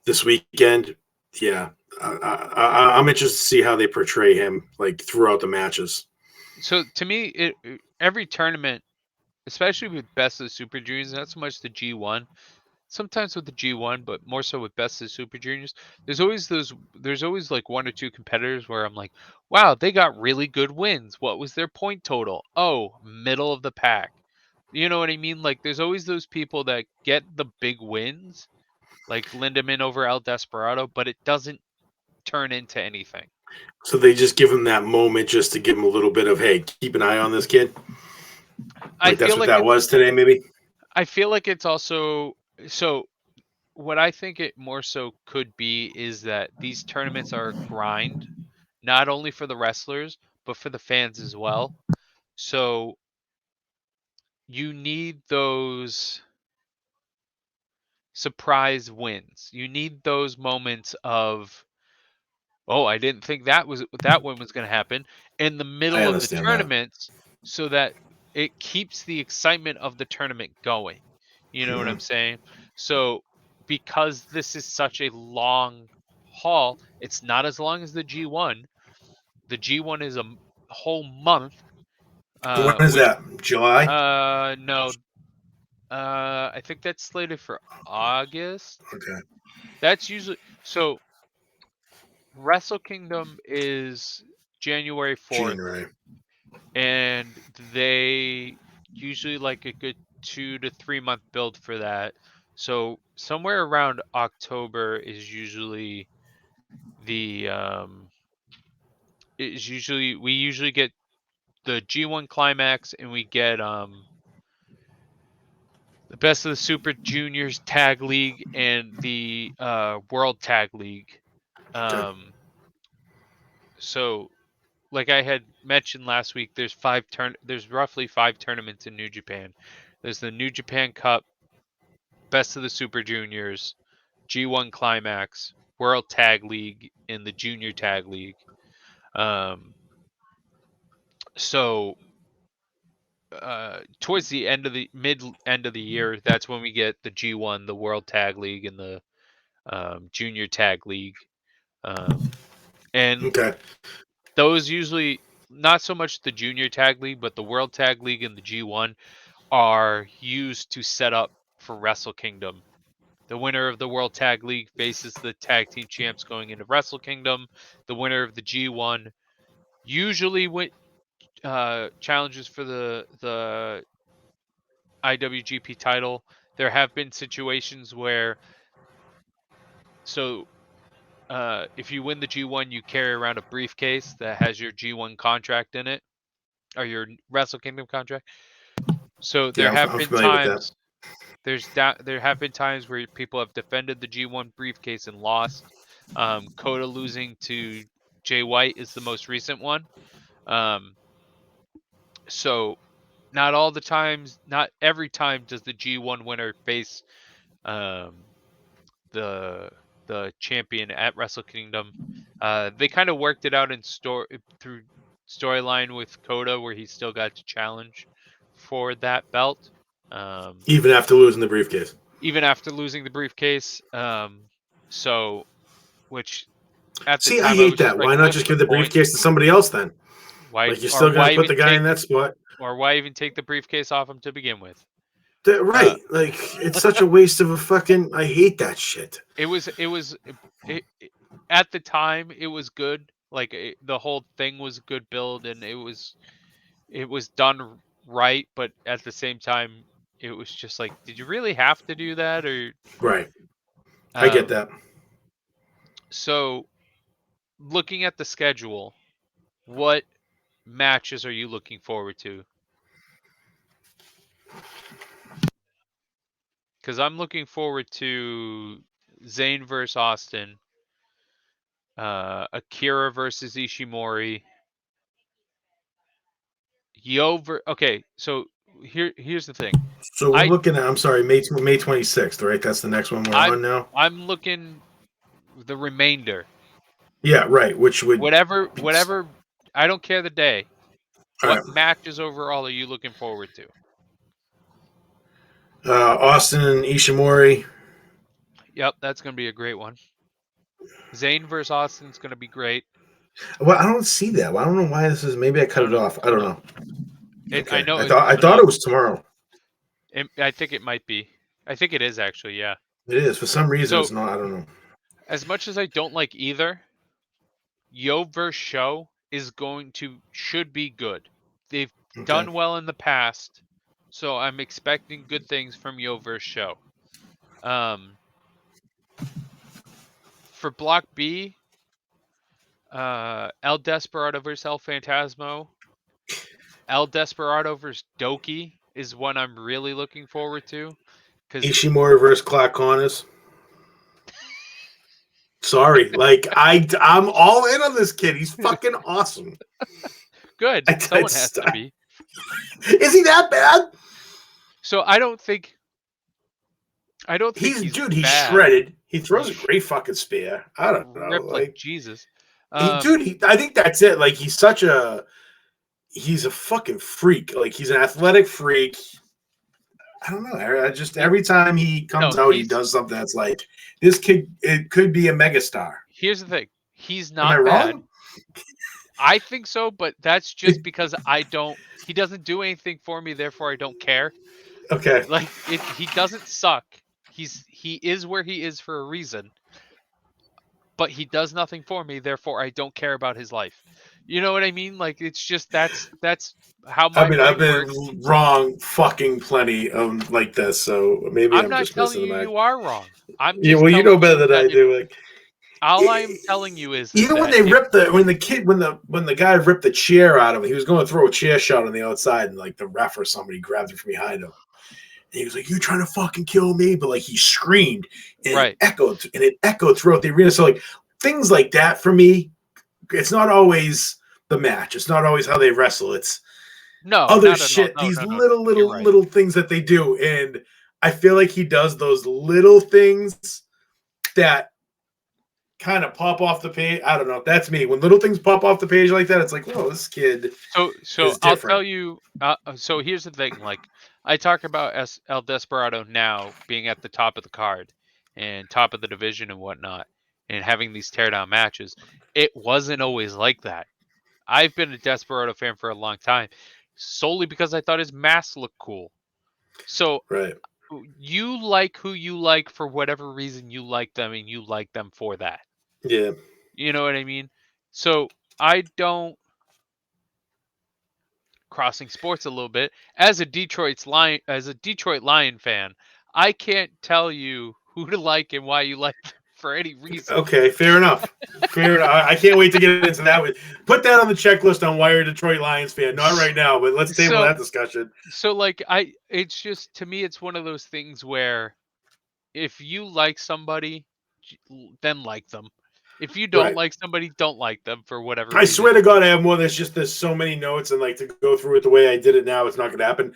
this weekend, yeah, I'm interested to see how they portray him like throughout the matches. so to me, every tournament, especially with Best of the Super Juniors, not so much the G1. Sometimes with the G1, but more so with Best of Super Juniors. There's always like one or two competitors where I'm like, wow, they got really good wins. What was their point total? Oh, middle of the pack. You know what I mean? Like there's always those people that get the big wins, like Lindemann over El Desperado, but it doesn't turn into anything. So they just give him that moment just to give him a little bit of, hey, keep an eye on this kid. I Like that's feel what like that it was today, maybe. I feel like it's also so what I think it more so could be is that these tournaments are a grind, not only for the wrestlers, but for the fans as well. So you need those surprise wins. You need those moments of, oh, I didn't think that one was going to happen in the I middle of the understand that. tournaments so that it keeps the excitement of the tournament going. You know what hmm I'm saying? So because this is such a long haul, it's not as long as the G1. The G1 is a whole month, When is which that? July. no, I think that's slated for August. Okay, That's usually so. Wrestle Kingdom is January 4th, January. and they usually like a good 2 to 3 month build for that. So somewhere around October is usually the is usually we usually get the G1 climax and we get the Best of the Super Juniors Tag League and the World Tag League. Okay, Um so like I had mentioned last week, there's roughly 5 tournaments in New Japan. There's the New Japan Cup, Best of the Super Juniors, G1 Climax, World Tag League, and the Junior Tag League. Um, so towards the end of the mid end of the year, that's when we get the G1, the World Tag League, and the Junior Tag League. Um, and okay, those usually not so much the Junior Tag League, but the World Tag League and the G1 are used to set up for Wrestle Kingdom. The winner of the World Tag League faces the tag team champs going into Wrestle Kingdom. The winner of the G1 usually challenges for the IWGP title. There have been situations where so if you win the G1, you carry around a briefcase that has your G1 contract in it or your Wrestle Kingdom contract. So Yeah, there have I'm been familiar with that. times there have been times where people have defended the G1 briefcase and lost. Coda losing to Jay White is the most recent one. Um, so not every time does the G1 winner face um, the champion at Wrestle Kingdom. They kind of worked it out through storyline with Coda, where he still got to challenge for that belt. Um, Even after losing the briefcase. Even after losing the briefcase. So, which at the See, I time I hate was just that. like, Why not what's just the give the point? briefcase to somebody else then? Why Like you're or still gonna why put the even guy in that spot. take the briefcase off him to begin with? Uh, Right. Like it's such a waste of a fucking I hate that shit. it at the time it was good. Like the whole thing was good build, and it was done right. But at the same time, it was just like, did you really have to do that? Or Right. I get um, that. so looking at the schedule, what matches are you looking forward to? Because I'm looking forward to Zayn versus Austin, Akira versus Ishimori, Okay, so here's the thing. So we're I looking at I'm sorry, May 26th, right? That's the next one we're on I'm now. I'm looking the remainder. Yeah, right. Which would Whatever, I don't care the day. all What right. matches overall are you looking forward to? Austin and Ishimori. Yep, that's going to be a great one. Zayn versus Austin's going to be great. Well, I don't see that. Well, I don't know why this is. Maybe I cut I don't it know. off. I I don't don't know. know. I Okay. know I it was thought I coming thought up. it was tomorrow. I think it might be. I think it is actually, yeah. It is. For some reason So, it's not. I don't know. as much as I don't like either, Yo versus Show should be good. They've Okay. done well in the past, so I'm expecting good things from Yo versus Show. Um, for Block B, El Desperado versus El Phantasmo, El Desperado versus Doki is one I'm really looking forward to. Because Ishimori versus Clark Connors. Sorry. Like I'm all in on this kid. He's fucking awesome. good, someone has to be. Is he that bad? So I don't think he's He's bad. shredded. He throws a He's great fucking spear. I don't know. ripped like Like Jesus. dude, I think that's it. Like he's a fucking freak. Like he's an athletic freak. I don't know. I just He, every time he no, comes out, he does something that's like this kid. It could be a megastar. here's the thing. He's Am I not bad. wrong? I think so, but that's just because he doesn't do anything for me, therefore I don't care. Okay. Like he doesn't suck. He is where he is for a reason, but he does nothing for me, therefore I don't care about his life. You know what I mean? Like it's just that's how I my mean, I've brain been works. wrong fucking plenty like this, so maybe I'm I'm not just telling missing you the mark. you are wrong. I'm Yeah, just well, you telling know you better than that I do. Like, all I'm telling you is even when that they if ripped when the guy ripped the chair out of him, he was going to throw a chair shot on the outside, and like the ref or somebody grabbed him from behind him. And he was like, "You're trying to fucking kill me!" But like he screamed, right. and it echoed throughout the arena. So like things like that for me, it's not always the match. It's not always how they wrestle. It's No, other not at all. shit. No, These no, no, no. little You're little right. little things that they do, and I feel like he does those little things that kind of pop off the page. I don't know. That's me. When little things pop off the page like that, it's like, whoa, this kid So is I'll tell different. you. So here's the thing. Like I talk about El Desperado now being at the top of the card and top of the division and whatnot, and having these teardown matches. It wasn't always like that. I've been a Desperado fan for a long time, solely because I thought his mask looked cool. So Right. you like who you like for whatever reason you like them, and you like them for that. Yeah. You know what I mean? So I don't crossing sports a little bit as a Detroit Lion fan, I can't tell you who to like and why you like them for any reason. Okay, fair enough. Fair enough. I can't wait to get into that. Put that on the checklist on why you're a Detroit Lions fan. Not right now, but let's table So that discussion. so like it's just, to me, it's one of those things where if you like somebody, then like them. If you don't Right. like somebody, don't like them for whatever I reason. swear to God, I have more. There's so many notes, and like to go through it the way I did it now, it's not going to happen.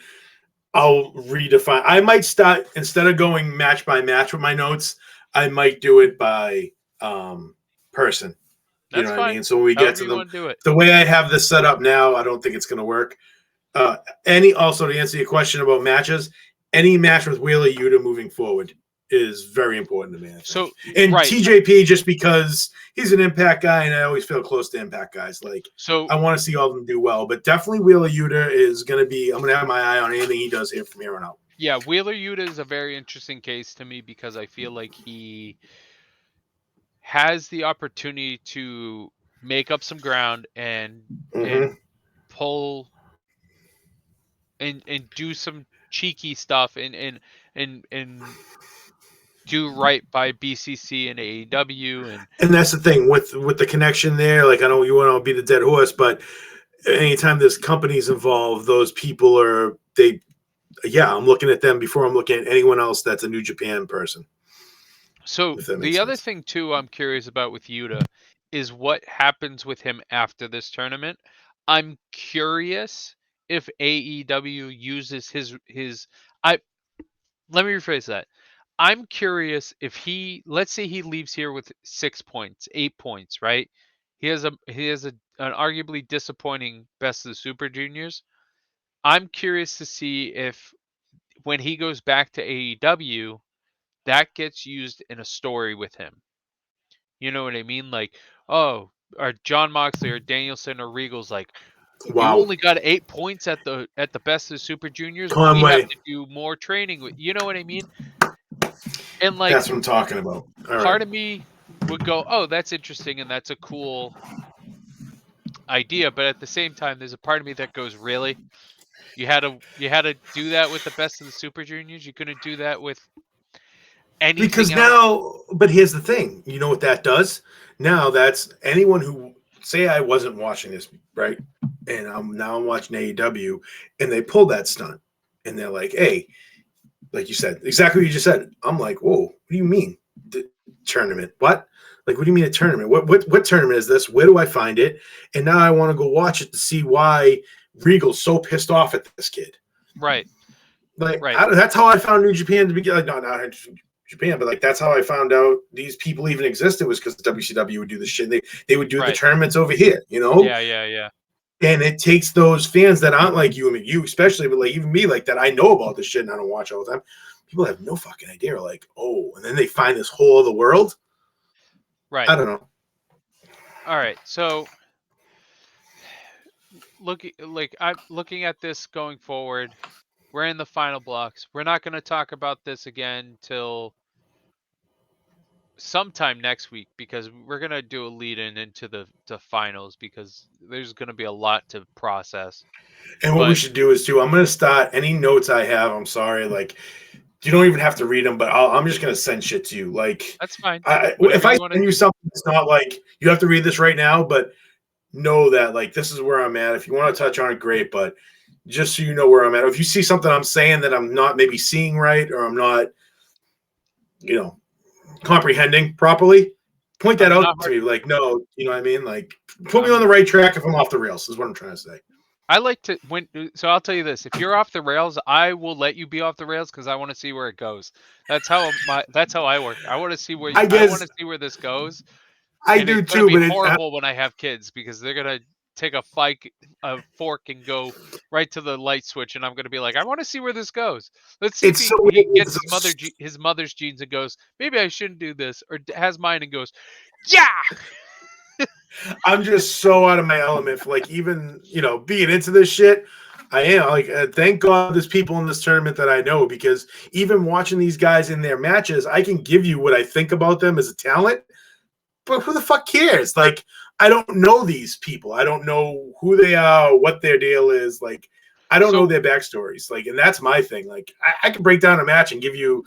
I'll redefine. I might start instead of going match by match with my notes. I might do it by person. You know That's what I fine. mean? So when we get However to you them, want to do it. the way I have this set up now, I don't think it's going to work. Any also to answer your question about matches, any match with Wheeler Yuta moving forward is very important to me, I think. So And right. TJP just because he's an impact guy, and I always feel close to impact guys. Like So I want to see all of them do well, but definitely Wheeler Yuta is going to be. I'm going to have my eye on anything he does here from here on out. yeah, Wheeler Yuta is a very interesting case to me because I feel like he has the opportunity to make up some ground and Mm-hmm. pull and do some cheeky stuff and do right by BCC and AEW And that's the thing with the connection there. Like I don't you want to be the dead horse, but anytime there's companies involved, those people are they. Yeah, I'm looking at them before I'm looking at anyone else that's a New Japan person. So If that makes the other sense. thing too I'm curious about with Yuta is what happens with him after this tournament. I'm curious if AEW uses his I let me rephrase that. I'm curious if let's say he leaves here with 6 points, 8 points, right? He has an arguably disappointing best of the Super Juniors. I'm curious to see if when he goes back to AEW, that gets used in a story with him. You know what I mean? Like, oh, or John Moxley or Danielson or Regal's like, you Wow, only got 8 points at the best of the Super Juniors. We have Conway. to do more training with, you know what I mean? And like That's what I'm talking about. All right. part of me would go, oh, that's interesting and that's a cool idea, but at the same time, there's a part of me that goes, really? You had to do that with the best of the Super Juniors. You couldn't do that with anything Because else. now, but here's the thing. You know what that does? Now that's anyone who say I wasn't watching this, right? And I'm watching AEW and they pull that stunt and they're like, hey, like you said, exactly what you just said. I'm like, whoa, what do you mean? Tournament? What? Like, what do you mean a tournament? What tournament is this? Where do I find it? And now I want to go watch it to see why Regal's so pissed off at this kid. Right, Like, right, that's how I found New Japan to begin. Like, not Japan, but like that's how I found out these people even existed was because WCW would do this shit. They would do the right. tournaments over here, you know. Yeah, yeah, yeah. And it takes those fans that aren't like you especially, but like even me, like that I know about this shit and I don't watch all the time. People have no fucking idea. Like, oh, and then they find this whole other world. Right. I don't know. All right. So I'm looking at this going forward. We're in the final blocks. We're not going to talk about this again till sometime next week because we're going to do a lead in into the finals because there's going to be a lot to process. And what we But should do is too. I'm gonna start any notes I have. I'm sorry, like you don't even have to read them, but I'm just gonna send shit to you. Like, that's fine. if Whatever I you want to send you do. something, it's not like you have to read this right now, but know that like this is where I'm at. If you want to touch on it, great, but just so you know where I'm at. If you see something I'm saying that I'm not maybe seeing right or I'm not, you know, comprehending properly, point that I'm out not to hard. me. Like, no, you know what I mean? Like, put me on I'm the right track if I'm off the rails. Is what I'm trying to say. I like to when so I'll tell you this, if you're off the rails, I will let you be off the rails cuz I want to see where it goes. That's how I work. I I want guess to see where this goes, I and it's do going to too, be but it's horrible when I have kids because they're going to take a fork and go right to the light switch and I'm going to be like, "I want to see where this goes. Let's see if it's so he gets it's his mother's genes and goes, maybe I shouldn't do this or has mine and goes, "Yeah." I'm just so out of my element for like even being into this shit. I am like, thank God there's people in this tournament that I know because even watching these guys in their matches, I can give you what I think about them as a talent. But who the fuck cares? Like, I don't know these people. I don't know who they are, what their deal is. Like, I don't know So, their backstories. Like, and that's my thing. Like, I can break down a match and give you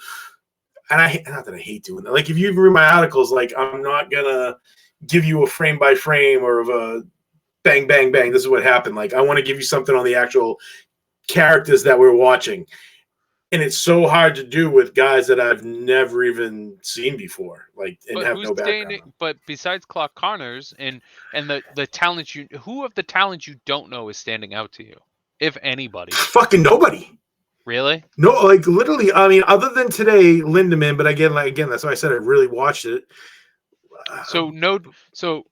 and not that I hate doing that. Like if you read my articles, like I'm not gonna give you a frame by frame or of a bang bang bang. This is what happened. Like I want to give you something on the actual characters that we're watching, and it's so hard to do with guys that I've never even seen before, like and But have who's no background on. standing? But besides Clark Connors and the talent you, who of the talent you don't know is standing out to you, if anybody? Fucking nobody. Really? No, like literally. I mean, other than today, Lindemann. But again, that's why I said I really watched it. So Um, no, so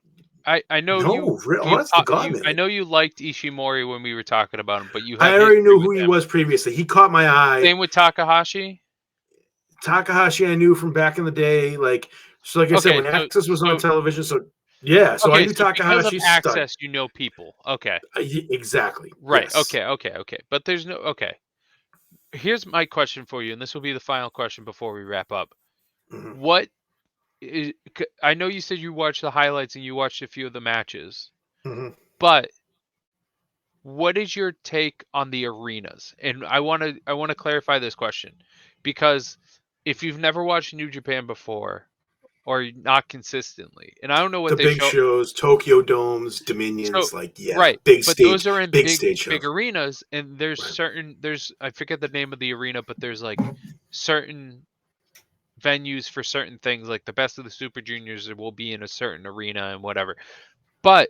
I know no, we've honest to God, you I man. know you liked Ishimori when we were talking about him, but you have I already history knew with who he him. was previously. He caught my eye. Same with Takahashi. Takahashi, I knew from back in the day. Like I said, Okay, when so Access was on so television. So yeah, so I okay, knew so because of Takahashi stud. access, you know people. Okay. Exactly. Right. Yes. Okay. But there's no okay. Here's my question for you, and this will be the final question before we wrap up. Hmm. What I know you said you watched the highlights and you watched a few of the matches, Hmm. but what is your take on the arenas? And I want to clarify this question because if you've never watched New Japan before or not consistently, and I don't know what The they big show. shows, Tokyo Domes, So Dominions, like yeah, right, but those are in big big stage big shows. arenas, and Right. there's I forget the name of the arena, but there's like certain venues for certain things, like the best of the Super Juniors will be in a certain arena and whatever. But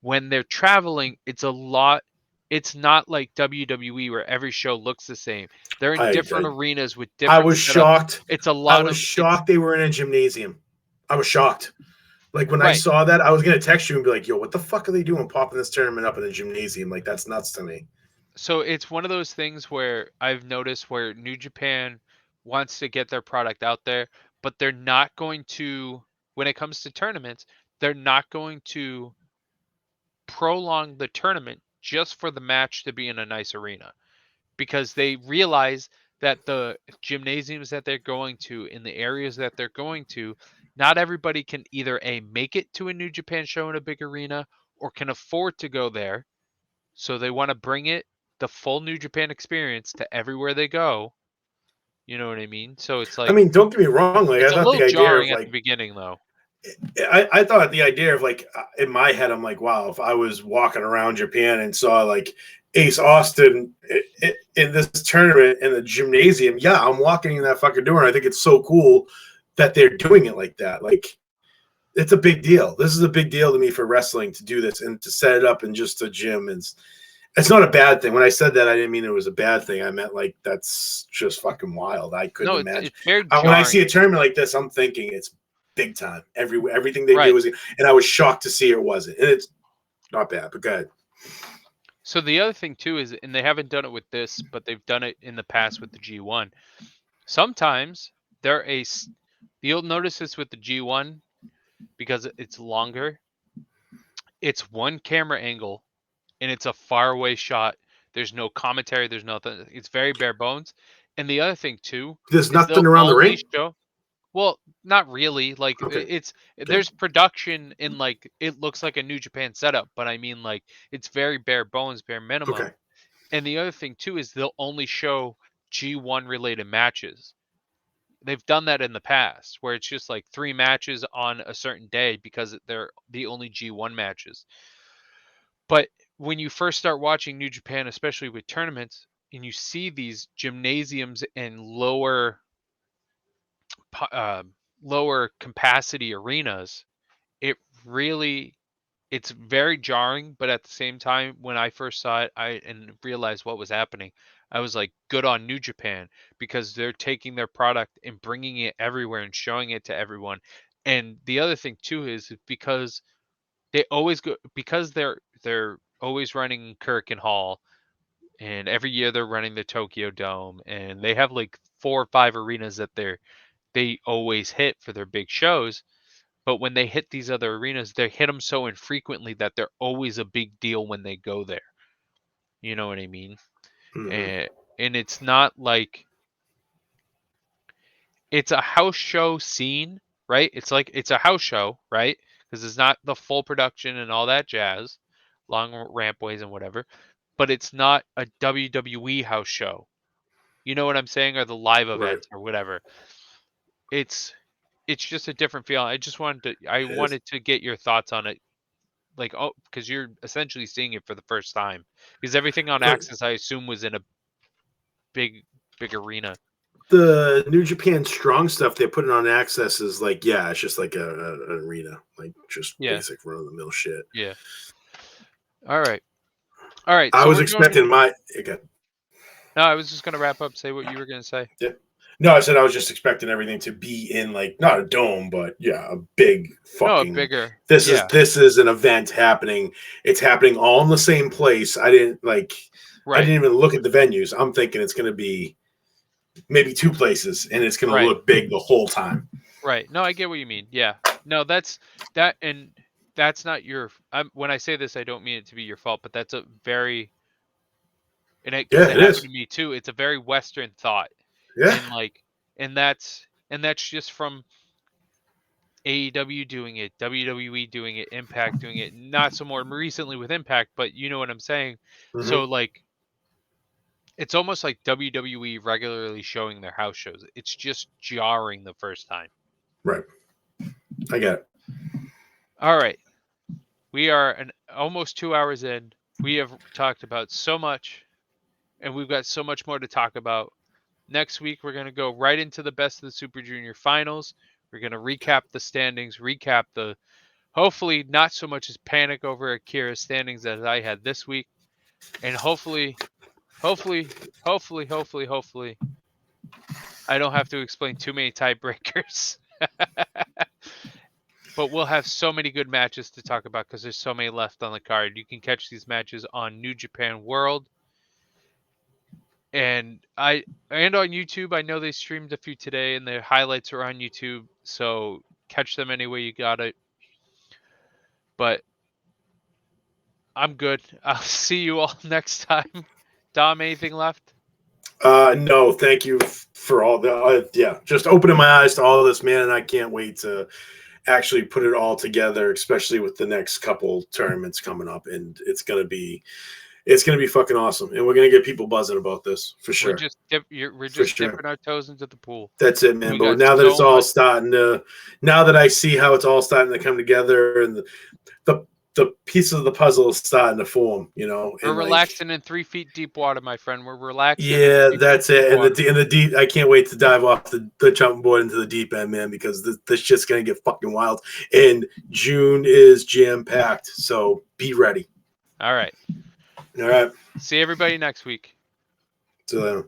when they're traveling, it's not like WWE where every show looks the same. They're in I, different I arenas with I different was setups. shocked. It's a I lot was of it's shocked they were in a gymnasium. I was shocked. Like when I right. saw that, I was gonna text you and be like, "Yo, what the fuck are they doing popping this tournament up in a gymnasium? Like that's nuts to me." So it's one of those things where I've noticed where New Japan wants to get their product out there, but they're not going to when it comes to tournaments, they're not going to prolong the tournament just for the match to be in a nice arena, because they realize that the gymnasiums that they're going to in the areas that they're going to, not everybody can either a make it to a New Japan show in a big arena or can afford to go there. So they want to bring it the full New Japan experience to everywhere they go. You know what I mean? So it's I like mean, don't get me wrong. Like I it's a thought little the idea of jarring at the like beginning though. I thought the idea of like in my head, I'm like, wow, if I was walking around Japan and saw like Ace Austin in this tournament in the gymnasium, yeah, I'm walking in that fucking door. And I think it's so cool that they're doing it like that. Like, it's a big deal. This is a big deal to me for wrestling to do this and to set it up in just a gym. And it's not a bad thing. When I said that, I didn't mean it was a bad thing. I meant like that's just fucking wild. I couldn't No, imagine. it's very When I see jarring. a tournament like this, I'm thinking it's big time. Everything they do Right. is, and I was shocked to see it wasn't. And it's not bad, but go ahead. So the other thing too is, and they haven't done it with this, but they've done it in the past with the G1. Sometimes they're you'll notice this with the G1 because it's longer. It's one camera angle and it's a far away shot. There's no commentary, there's nothing. It's very bare bones. And the other thing too There's is nothing they'll around the only ring. show well, not really. Like Okay, it's good. there's production in like it looks like a New Japan setup, but I mean like it's very bare bones, bare minimum. Okay. And the other thing too is they'll only show G1 related matches. They've done that in the past where it's just like 3 matches on a certain day because they're the only G1 matches. But when you first start watching New Japan, especially with tournaments, and you see these gymnasiums and uh, lower capacity arenas, it really it's very jarring. But at the same time, when I first saw it, I and realized what was happening, I was like, good on New Japan because they're taking their product and bringing it everywhere and showing it to everyone. And the other thing too is because they always go because they're always running Kirk and Hall, and every year they're running the Tokyo Dome, and they have like 4 or 5 arenas that they always hit for their big shows. But when they hit these other arenas, they hit them so infrequently that they're always a big deal when they go there. You know what I mean? Hmm. And it's not like it's a house show scene, right? It's like it's a house show, right? Because it's not the full production and all that jazz, long rampways and whatever. But it's not a WWE house show. You know what I'm saying? Or the live Right. events or whatever. it's just a different feeling. I It is. wanted to get your thoughts on it, like, oh, because you're essentially seeing it for the first time. Because everything on But Access, I assume, was in a big arena. the New Japan Strong stuff they're putting on Access is like, yeah, it's just like an arena, like just Yeah, basic run of the mill shit. yeah. All right, all right. I So was we're going. expecting my again. No, I was just gonna wrap up. Say what you were gonna say. Yeah. No, I said I was just expecting everything to be in like not a dome, but yeah, a big No, a fucking. bigger. This is Yeah, this is an event happening. It's happening all in the same place. I didn't like. I right, didn't even look at the venues. I'm thinking it's going to be maybe two places, and it's going to right, look big the whole time. right. No, I get what you mean. Yeah. No, that, and that's not your. When I say this, I don't mean it to be your fault, but that's a very, and it because Yeah, it it happened is. to me too. It's a very Western thought, Yeah. and like, and that's just from AEW doing it, WWE doing it, Impact doing it. Not so more recently with Impact, but you know what I'm saying. So Hmm. like, it's almost like WWE regularly showing their house shows. It's just jarring the first time. Right. I get it. All right. We are almost 2 hours in. We have talked about so much, and we've got so much more to talk about. Next week, we're going to go right into the Best of the Super Junior finals. We're going to recap the standings, recap the, hopefully, not so much as panic over Akira's standings as I had this week. And hopefully, I don't have to explain too many tiebreakers. But we'll have so many good matches to talk about because there's so many left on the card. You can catch these matches on New Japan World and on YouTube. I know they streamed a few today, and the highlights are on YouTube, so catch them any way you got it. But I'm good. I'll see you all next time. Dom, anything left? No, thank you for all the. Yeah, just opening my eyes to all this, man, and I can't wait to actually put it all together, especially with the next couple tournaments coming up, and it's gonna be fucking awesome, and we're gonna get people buzzing about this for We're sure, just we're for just sure. dipping our toes into the pool. That's it, man. We But got now that it's so all much. starting to, now that I see how it's all starting to come together, and the the pieces of the puzzle is starting to form, We're and like, relaxing in 3 feet deep water, my friend. We're relaxing in yeah, 3 feet that's deep it. And water. the deep, I can't wait to dive off the jumping board into the deep end, man, because this shit's gonna get fucking wild. And June is jam packed, so be ready. All right. All right, See everybody next week. so.